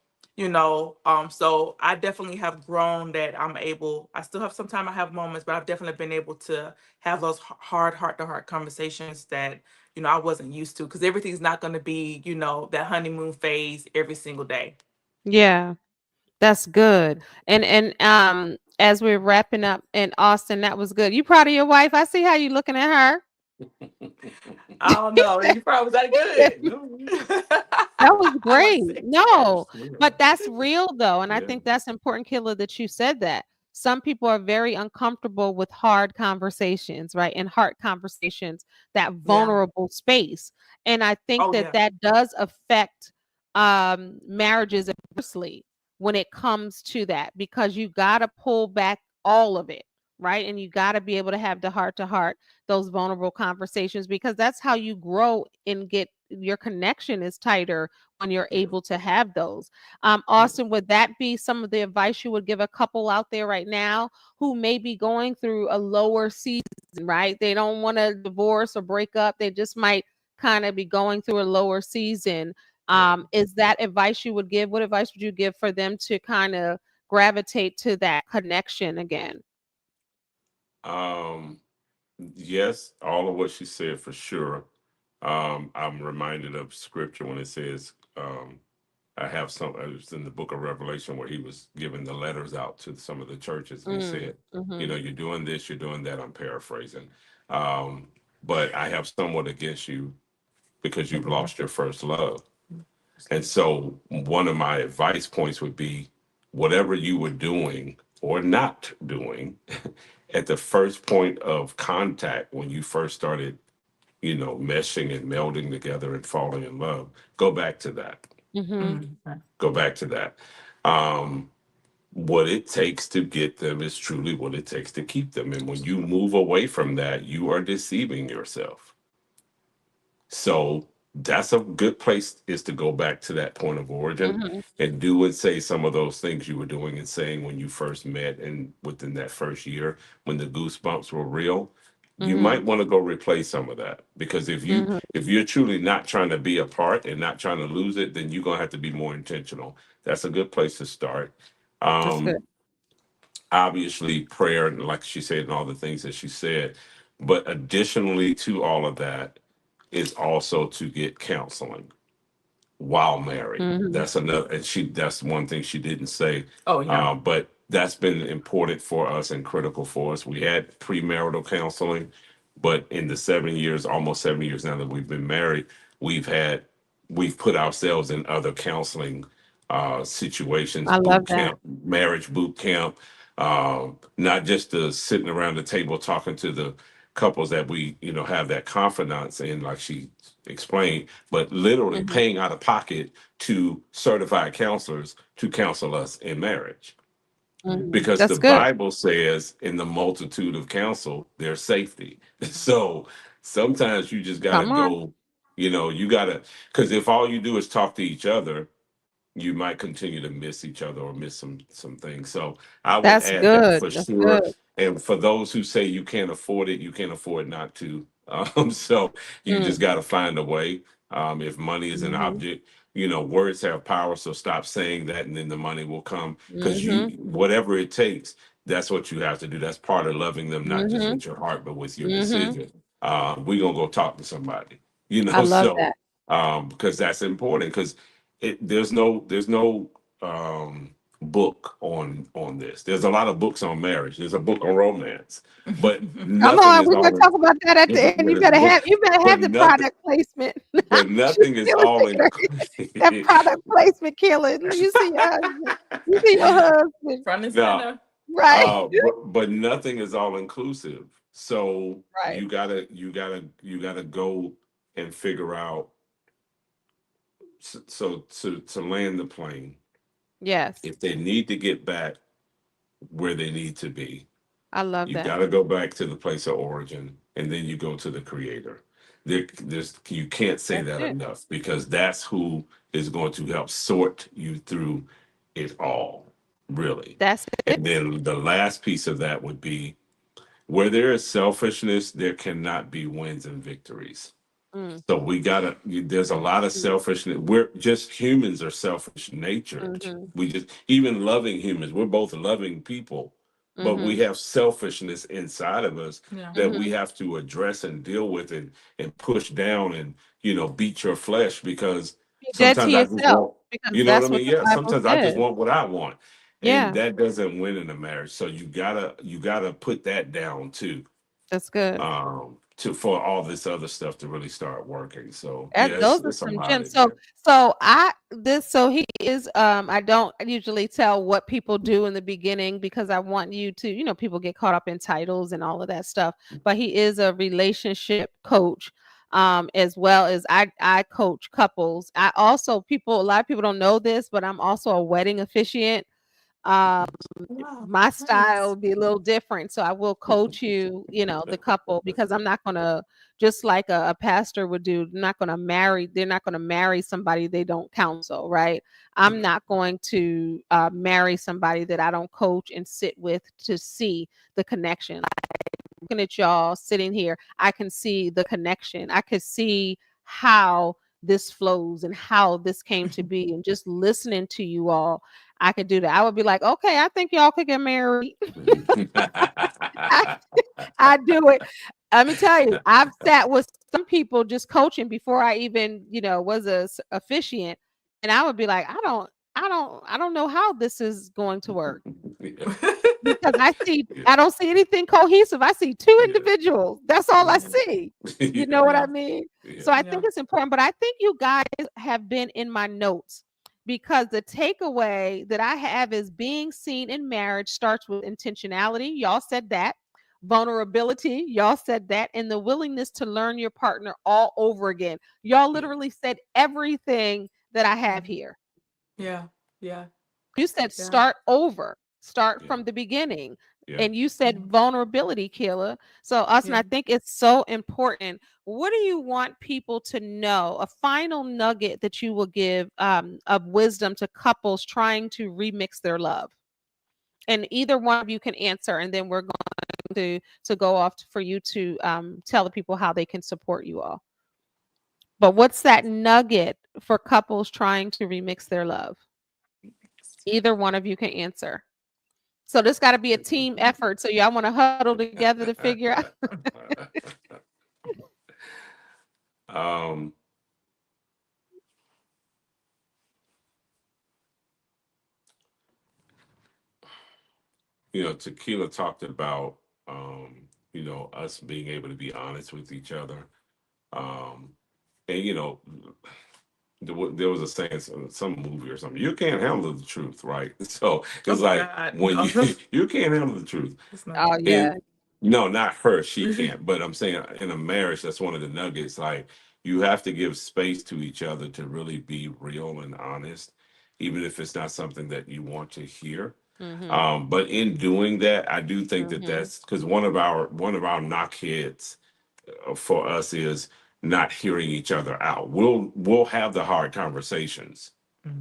um so I definitely have grown, that I still have, sometimes I have moments, but I've definitely been able to have those hard heart to heart conversations that I wasn't used to, because everything's not going to be that honeymoon phase every single day. Yeah, that's good. And as we're wrapping up, and Austin, that was good. You proud of your wife? I see how you looking at her. I don't know, you probably was that good. No, That was I like great. six No, stars. but that's real though, and I yeah, think that's important, Killa, that you said that. Some people are very uncomfortable with hard conversations, right? And heart conversations, that Yeah. vulnerable space. And I think Oh that yeah. that does affect marriages adversely when it comes to that, because you got to pull back all of it, right? And you got to be able to have the heart to heart, those vulnerable conversations, because that's how you grow and get your connection is tighter when you're yeah, able to have those. yeah. Austin, would that be some of the advice you would give a couple out there right now who may be going through a lower season, right? They don't want to divorce or break up. They just might kind of be going through a lower season. Yeah. Is that advice you would give? What advice would you give for them to kind of gravitate to that connection again? Um, yes, all of what she said for sure. I'm reminded of scripture when it says, I have some, it was in the book of Revelation where he was giving the letters out to some of the churches, and he Mm, said, mm-hmm, you're doing this, you're doing that. I'm paraphrasing. Um, but I have somewhat against you because you've lost your first love. And so, one of my advice points would be whatever you were doing or not doing at the first point of contact when you first started, meshing and melding together and falling in love, go back to that. mm-hmm, Go back to that. Um, what it takes to get them is truly what it takes to keep them. And when you move away from that, you are deceiving yourself. So that's a good place is to go back to that point of origin mm-hmm, and do and say some of those things you were doing and saying when you first met and within that first year when the goosebumps were real. You mm-hmm, might want to go replace some of that because mm-hmm. if you're truly not trying to be apart and not trying to lose it, then you're gonna have to be more intentional. That's a good place to start. That's good. Um, Obviously prayer and like she said and all the things that she said, but additionally to all of that is also to get counseling while married. Mm-hmm, That's another, and that's one thing she didn't say, Oh yeah. but that's been important for us and critical for us. We had premarital counseling, but in the 7 years, almost 7 years now that we've been married, we've had we've put ourselves in other counseling situations, I love boot that. camp, marriage boot camp, not just the sitting around the table talking to the couples that we have that confidence in, like she explained, but literally Mhm, paying out of pocket to certified counselors to counsel us in marriage. mhm. Because the That's good. Bible says, in the multitude of counsel, there's safety. So sometimes you just got to Come on. go, you got to, because if all you do is talk to each other, you might continue to miss each other or miss some things. So I would That's add that good. for That's good. sure. And for those who say you can't afford it, you can't afford not to. So you just Mm, got to find a way. If money is an mhm, object, words have power. So stop saying that, and then the money will come because mhm, whatever it takes, that's what you have to do. That's part of loving them, not just mhm, with your heart, but with your mhm. decision. We're gonna go talk to somebody, I love so that. because that's important because there's no book on this. There's a lot of books on marriage. There's a book on romance, but Come nothing on, is we're gonna all talk about that at the end. there's a book, You better but have the nothing product placement. but She's nothing is still all shaking her head. That product placement killing. You see your husband. You see your husband. Front and no, center. Right. but nothing is all inclusive. So Right. you gotta go and figure out. So to land the plane, Yes. If they need to get back where they need to be, I love you that. got to go back to the place of origin, and then you go to the creator. You can't say That's that it. enough, because that's who is going to help sort you through it all, really. That's And it. then the last piece of that would be, where there is selfishness, there cannot be wins and victories. Mm. So we gotta. There's a lot of selfishness. We're just, humans are selfish natured. Mhm. We just, even loving humans. We're both loving people, but we Mhm. have selfishness inside of us Yeah. that we Mhm. have to address and deal with, and push down, and beat your flesh, because Be dead to sometimes I just yourself want. because You know what I that's what mean? the Yeah. Bible Sometimes I just says. want what I want, and Yeah, that doesn't win in a marriage. So you gotta put that down too, that's good. to for all this other stuff to really start working. So yeah, That it's, those are it's a some lot gems. in So there. so I this so he is I don't usually tell what people do in the beginning because I want you to, people get caught up in titles and all of that stuff, but he is a relationship coach, as well as I coach couples. I also, people, a lot of people don't know this, but I'm also a wedding officiant. Um Wow. my style Nice. would be a little different. So I will coach you, the couple, because I'm not gonna, just like a pastor would do, they're not gonna marry somebody they don't counsel, right? I'm not going to marry somebody that I don't coach and sit with to see the connection. Looking at y'all sitting here, I can see the connection. I could see how this flows and how this came to be. And just listening to you all, I could do that. I would be like, okay, I think y'all could get married. I, I do it. Let me tell you, I've sat with some people just coaching before I even, was a officiant. And I would be like, I don't know how this is going to work, Yeah, because yeah, I don't see anything cohesive. I see two yeah, individuals. That's all I yeah, see. You know yeah, what I Yeah. mean? yeah. So I Yeah. think it's important, but I think you guys have been in my notes, because the takeaway that I have is being seen in marriage starts with intentionality. Y'all said that. Vulnerability, y'all said that, and the willingness to learn your partner all over again. Y'all Yeah. literally said everything that I have Mhm. here. Yeah. Yeah. You said Yeah. start over, start Yeah, from the beginning. yeah. And you said Mhm. vulnerability, Kayla. So, Austin, Yeah. I think it's so important. What do you want people to know? A final nugget that you will give, of wisdom to couples trying to remix their love. And either one of you can answer, and then we're going to go off for you to tell the people how they can support you all. But what's that nugget for couples trying to remix their love? Either one of you can answer. So this got to be a team effort. So y'all want to huddle together to figure out. um, Tequila talked about, us being able to be honest with each other. Um, and there was a saying, some movie or something. You can't handle the truth, right? So it's Oh like, God. when No. you can't handle the truth. It's not. Oh And yeah. no, not her. She can't. But I'm saying, in a marriage, that's one of the nuggets. Like, you have to give space to each other to really be real and honest, even if it's not something that you want to hear. Mhm. But in doing that, I do think that Mhm. that's because one of our knockheads, for us, is not hearing each other out. We'll have the hard conversations.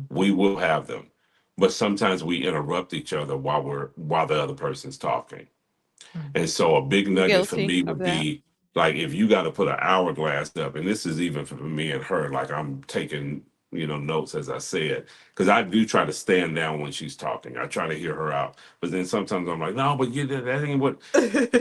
We Mhm. will have them, but sometimes we interrupt each other while the other person's talking. And so a big nugget for Guilty me of would that. be, like, if you got to put an hourglass up, and this is even for me and her, like, I'm taking, notes as I say it, because I do try to stand down when she's talking. I try to hear her out. But then sometimes I'm like, no, but that ain't what.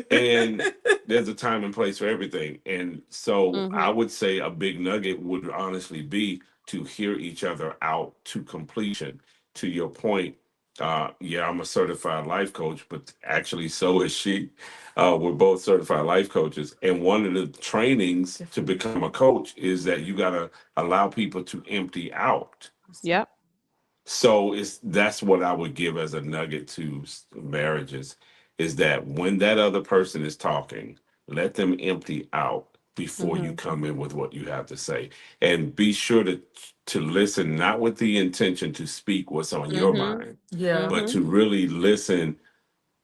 And there's a time and place for everything. And so I Mhm. would say a big nugget would honestly be to hear each other out to completion. To your point, yeah, I'm a certified life coach, but actually, so is she. We're both certified life coaches. And one of the trainings to Different. become a coach is that you got to allow people to empty out. Awesome. Yep. So that's what I would give as a nugget to marriages, is that when that other person is talking, let them empty out, before you Mhm. come in with what you have to say. And be sure to listen, not with the intention to speak what's on your Mhm. mind, Yeah. but Mhm. to really listen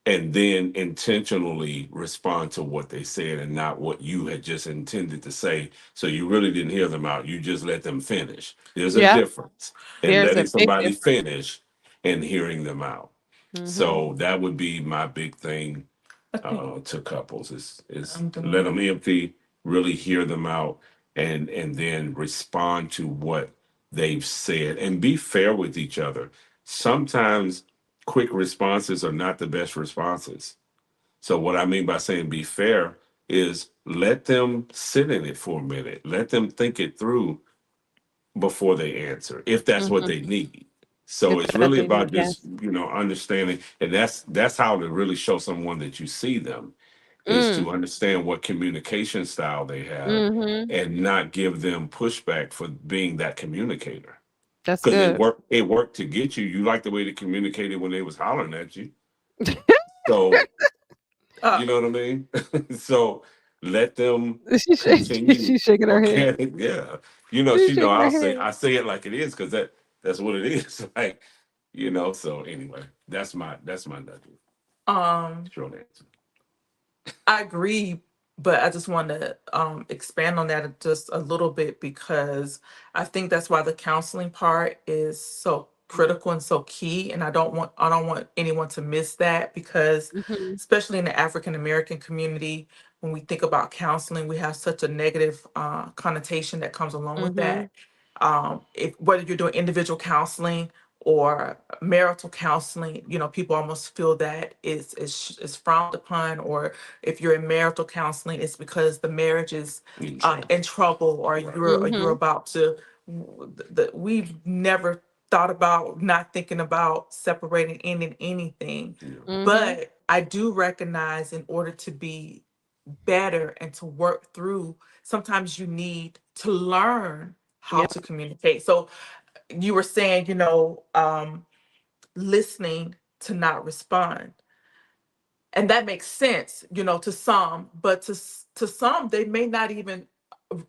and then intentionally respond to what they said and not what you had just intended to say. So you really didn't hear them out. You just let them finish. There's a Yep. difference in There's a letting big somebody difference. finish and hearing them out. Mhm. So that would be my big thing I think to couples is I'm let doing. them empty, really hear them out, and then respond to what they've said and be fair with each other. Sometimes quick responses are not the best responses. So what I mean by saying be fair is let them sit in it for a minute, let them think it through before they answer, if that's what Mhm. they need. So If it's that's what really they need, about just yes. understanding, and that's how to really show someone that you see them is Mm. to understand what communication style they have, Mhm. and not give them pushback for being that communicator. That's Because good. it worked to get you. You like the way they communicated when they was hollering at you. So Uh, you know what I mean? So let them continue She's shaking her head. organic. Yeah. You know, She's she know shaking her I head. say it like it is because that's what it is. Like, so anyway, that's my nugget. um, Short answer. I agree, but I just want to expand on that just a little bit because I think that's why the counseling part is so critical and so key. And I don't want anyone to miss that because Mhm. especially in the African American community, when we think about counseling, we have such a negative connotation that comes along with Mhm. that. If whether you're doing individual counseling or marital counseling, people almost feel that is frowned upon, or if you're in marital counseling, it's because the marriage is In trouble. in trouble, or Right. you're Mhm. about to. We've never thought about not thinking about separating in anything, Yeah. Mhm. but I do recognize in order to be better and to work through, sometimes you need to learn how Yep. to communicate. So you were saying, listening to not respond, and that makes sense, to some, but to some they may not even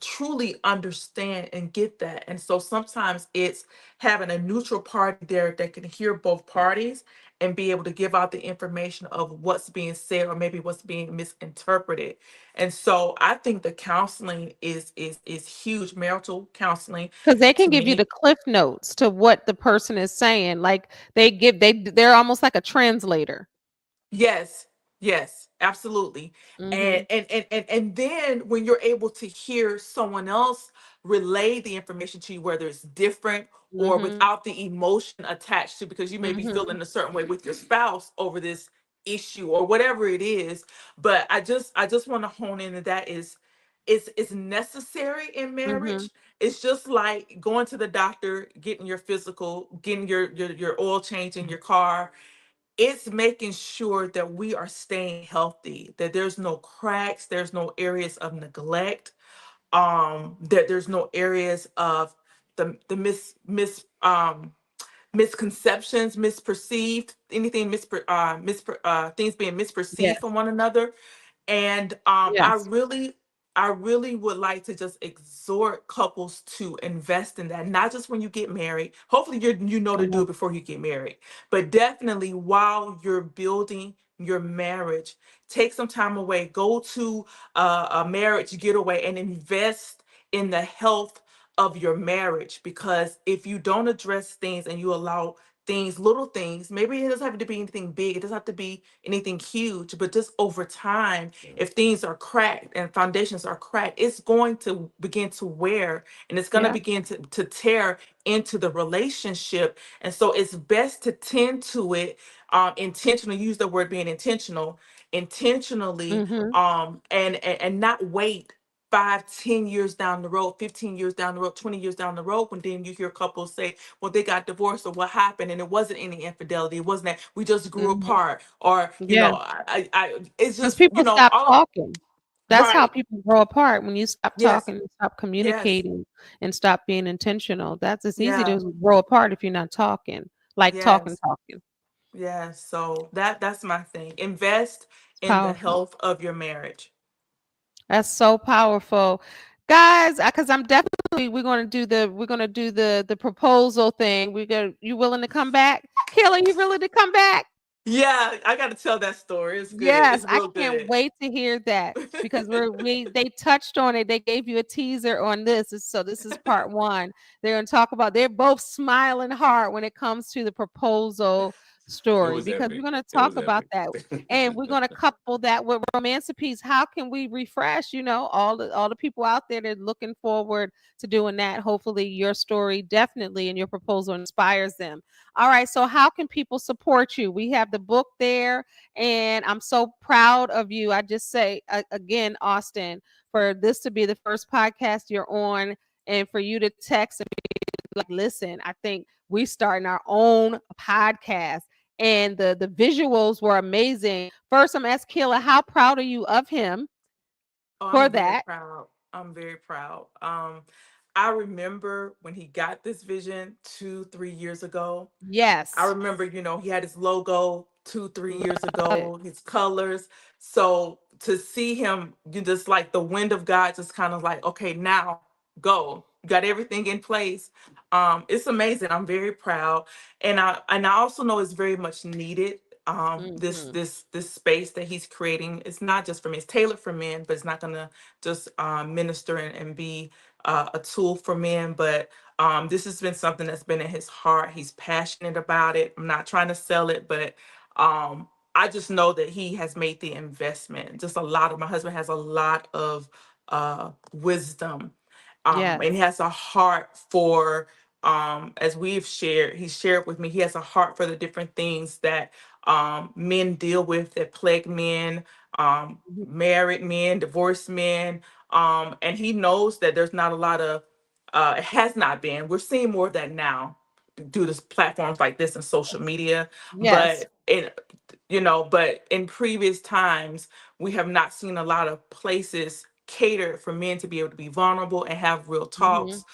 truly understand and get that. And so sometimes it's having a neutral party there that can hear both parties and be able to give out the information of what's being said or maybe what's being misinterpreted. And so I think the counseling is huge. Marital counseling, Because they to can give you the me. cliff notes to what the person is saying. Like they're almost like a translator. Yes, yes, absolutely. Mhm. And then when you're able to hear someone else relay the information to you, whether it's different or Mhm. without the emotion attached to, because you may be Mhm. feeling a certain way with your spouse over this issue or whatever it is. But I just want to hone in that is necessary in Mhm. marriage. It's just like going to the doctor, getting your physical, getting your oil change in your car. It's making sure that we are staying healthy, that there's no cracks, there's no areas of neglect, that there's no areas of the misconceptions, misperceived, anything things being misperceived Yes. from one another. And Yes. I really would like to just exhort couples to invest in that, not just when you get married. Hopefully you know to do Mhm. it before you get married, but definitely while you're building your marriage, take some time away, go to a marriage getaway and invest in the health of your marriage. Because if you don't address things and you allow things, little things, maybe it doesn't have to be anything big, it doesn't have to be anything huge, but just over time, if things are cracked and foundations are cracked, it's going to begin to wear, and it's going to Yeah. begin to tear into the relationship. And so it's best to tend to it, intentionally, use the word being intentional, intentionally, Mhm. and not wait 5, 10 years down the road, 15 years down the road, 20 years down the road, when then you hear couples say, well, they got divorced or what happened, and it wasn't any infidelity, it wasn't that, we just grew Mhm. apart, or Yeah. it's Because just, people stop all. talking. That's how Right. people grow apart. When you stop Yes. talking, stop Yes. communicating, and stop being intentional. That's It's easy Yeah. to grow apart if you're not talking. Like talking, Yes. talking. Yes. So that's my thing. Invest It's in the powerful. health of your marriage. That's so powerful. Guys, because I'm definitely we're gonna do the proposal thing. You willing to come back? Kayla, you willing to come back? Yeah, I got to tell that story. It's good. Yes, It's I real can't good. wait to hear that because they touched on it. They gave you a teaser on this. So this is part one. They're gonna talk about they're both smiling hard when it comes to the proposal It story was because we're epic. gonna It talk was about epic. that. And we're gonna couple that with romantipiece. How can we refresh, all the people out there that are looking forward to doing that? Hopefully your story definitely and your proposal inspires them. All right, so how can people support you? We have the book there and I'm so proud of you. I just say again, Austin, for this to be the first podcast you're on and for you to text and be like, listen, I think we starting our own podcast. And the visuals were amazing. First, I'm asking Kayla, how proud are you of him Oh, for I'm very that? proud. I'm very proud. I remember when he got this vision 2, 3 years ago. I Yes. remember, he had his logo two, three Love years it. ago, his colors. So to see him, you just like the wind of God, just kind of like, okay, now go. You got everything in place. It's amazing. I'm very proud, and I also know it's very much needed. This Hmm. this this space that he's creating, it's not just for men. It's tailored for men, but it's not gonna just minister and be a tool for men, but this has been something that's been in his heart. He's passionate about it. I'm not trying to sell it, but I just know that he has made the investment. Just a lot of my husband has a lot of wisdom, and he Yes. has a heart for. As we've shared, he shared with me, he has a heart for the different things that men deal with that plague men, Mhm. married men, divorced men, and he knows that there's not a lot of it has not been. We're seeing more of that now due to platforms like this and social media. Yes. But in previous times, we have not seen a lot of places catered for men to be able to be vulnerable and have real Hmm. talks,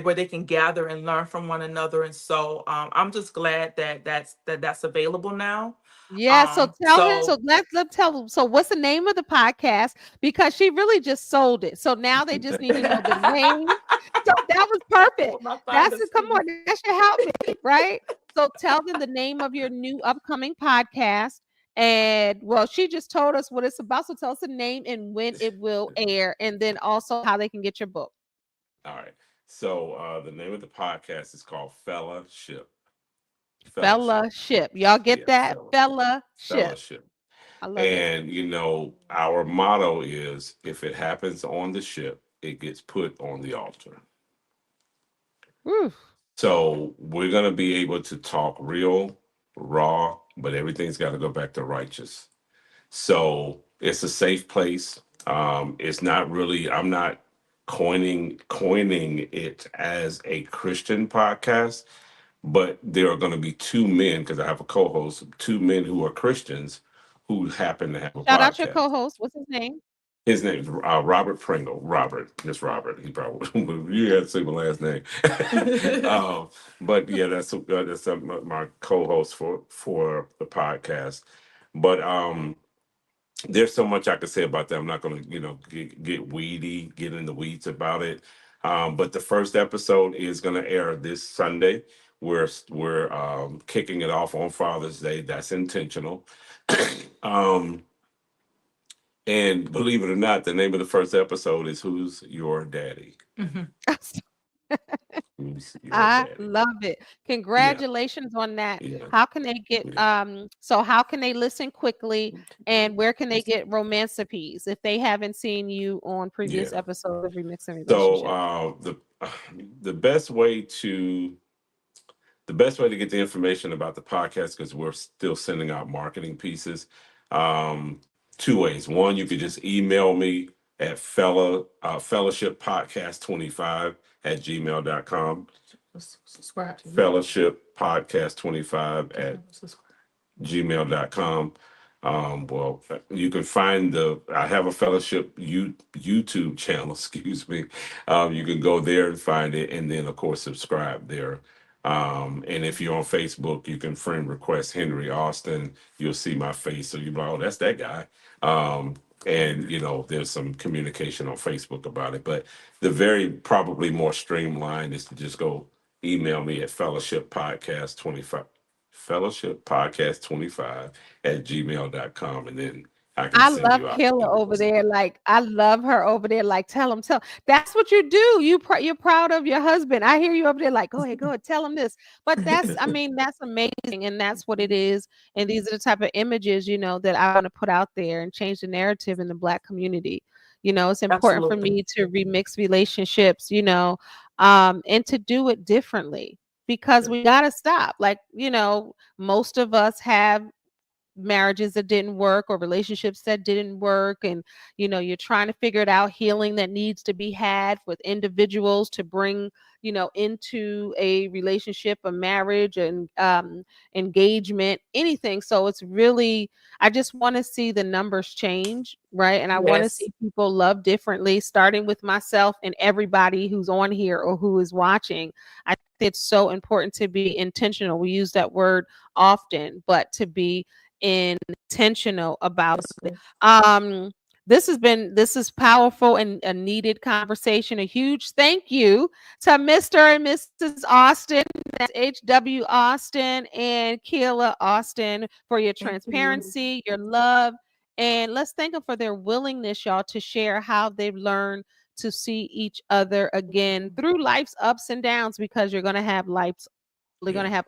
where they can gather and learn from one another. And so I'm just glad that that's available now. Yeah, so tell him. So So let's tell him. So what's the name of the podcast? Because she really just sold it. So now they just need to know the name. So that was perfect. with my That's finest it. Come feet. on, that should help me, right? So tell them the name of your new upcoming podcast. And well, she just told us what it's about. So tell us the name and when it will air, and then also how they can get your book. All right. So the name of the podcast is called Fellowship. Fellowship. Fellowship. Y'all get Yeah, that? Fellowship. fellowship. I love it. And our motto is if it happens on the ship, it gets put on the altar. Woo. So we're gonna be able to talk real, raw, but everything's got to go back to righteous. So it's a safe place. It's not really. I'm not coining it as a Christian podcast, but there are going to be two men because I have a co-host, two men who are Christians who happen to have a Shout out your podcast. co-host. What's his name? His name is Robert Pringle. Robert, just Robert. He probably you had to say my last name. But yeah, that's my co-host for the podcast. But there's so much I could say about that. I'm not going to get weedy, get in the weeds about it. But the first episode is going to air this Sunday. We're kicking it off on Father's Day. That's intentional. um, and believe it or not, the name of the first episode is "Who's Your Daddy?" Mhm. Who's your I daddy? love it. Yeah, Congratulations on that. yeah, How can they get yeah, so how can they listen quickly and where can they get romantipiece if they haven't seen you on previous yeah. episodes of Remixing So Relationship? the best way to the best way to get the information about the podcast because we're still sending out marketing pieces. Um, two ways. One, you could just email me at fellowship podcast 25 at gmail.com. Subscribe to you. Fellowship podcast 25 at Subscribe. gmail.com. Well, you can find I have a fellowship YouTube channel, excuse me. You can go there and find it, and then, of course, subscribe there. And if you're on Facebook, you can friend request Henry Austin. You'll see my face. So you're like, oh, that's that guy. And there's some communication on Facebook about it. But the very probably more streamlined is to just go email me at fellowshippodcast25 at gmail.com, and then I can I send love you out Kayla the over info. there. Like, I love her over there. Like, tell him. That's what you do. You're proud of your husband. I hear you over there. Like, go ahead, tell him this. But I mean, that's amazing, and that's what it is. And these are the type of images, that I want to put out there and change the narrative in the Black community. It's important for Absolutely. me to remix relationships, and to do it differently because Yeah. we gotta stop. Like, most of us have marriages that didn't work or relationships that didn't work, and you're trying to figure it out, healing that needs to be had with individuals to bring into a relationship, a marriage, and engagement, anything. So it's really, I just want to see the numbers change, right? And I want to Yes. see people love differently, starting with myself and everybody who's on here or who is watching. I think it's so important to be intentional. We use that word often, but to be intentional about Yes, it. ma'am. This is powerful and a needed conversation. A huge thank you to Mr. and Mrs. Austin. That's HW Austin and Keela Austin for your Thank you. transparency, your love, and let's thank them for their willingness, y'all, to share how they've learned to see each other again through life's ups and downs, because you're going to have Yeah.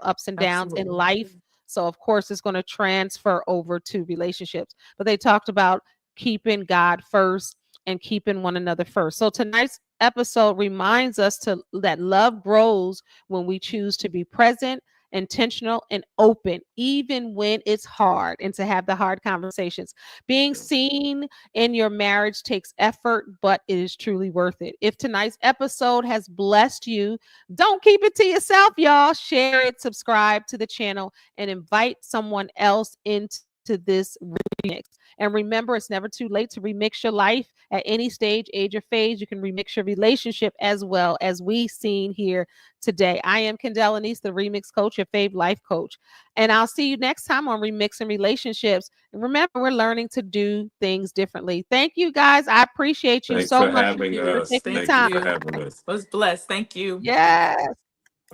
ups and downs in Absolutely. life. So of course it's going to transfer over to relationships. But they talked about keeping God first and keeping one another first. So tonight's episode reminds us that love grows when we choose to be present, intentional, and open, even when it's hard, and to have the hard conversations. Being seen in your marriage takes effort, but it is truly worth it. If tonight's episode has blessed you, don't keep it to yourself, y'all. Share it, subscribe to the channel, and invite someone else into this remix. And remember, it's never too late to remix your life at any stage, age, or phase. You can remix your relationship as well, as we seen here today. I am Kendall Anise, the remix coach, your fave life coach. And I'll see you next time on Remixing Relationships. And remember, we're learning to do things differently. Thank you, guys. I appreciate you Thanks so for much Thank having for you. us. taking the Thank Thank you time. for you. having us. Was blessed. Thank you. Yes.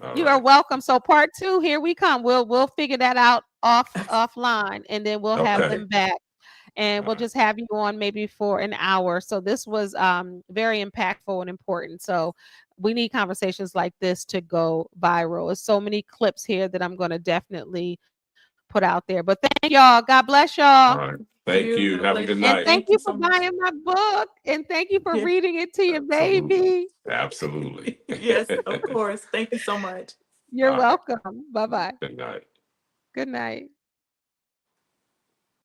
All You are right. welcome. So part two, here we come. We'll figure that out offline, and then we'll have Okay. them back, and All we'll right. just have you on maybe for an hour. So this was very impactful and important. So we need conversations like this to go viral. There's so many clips here that I'm going to definitely put out there. But thank y'all. God bless y'all. All right. Thank Thank you. you. God Have a good bless you. And night. thank Thank you you for so much. buying my book. And thank you for Yeah. reading it to your Absolutely. baby. Absolutely. Yes, of course. Thank you so much. You're All right. welcome. Bye bye. Good night. Good night.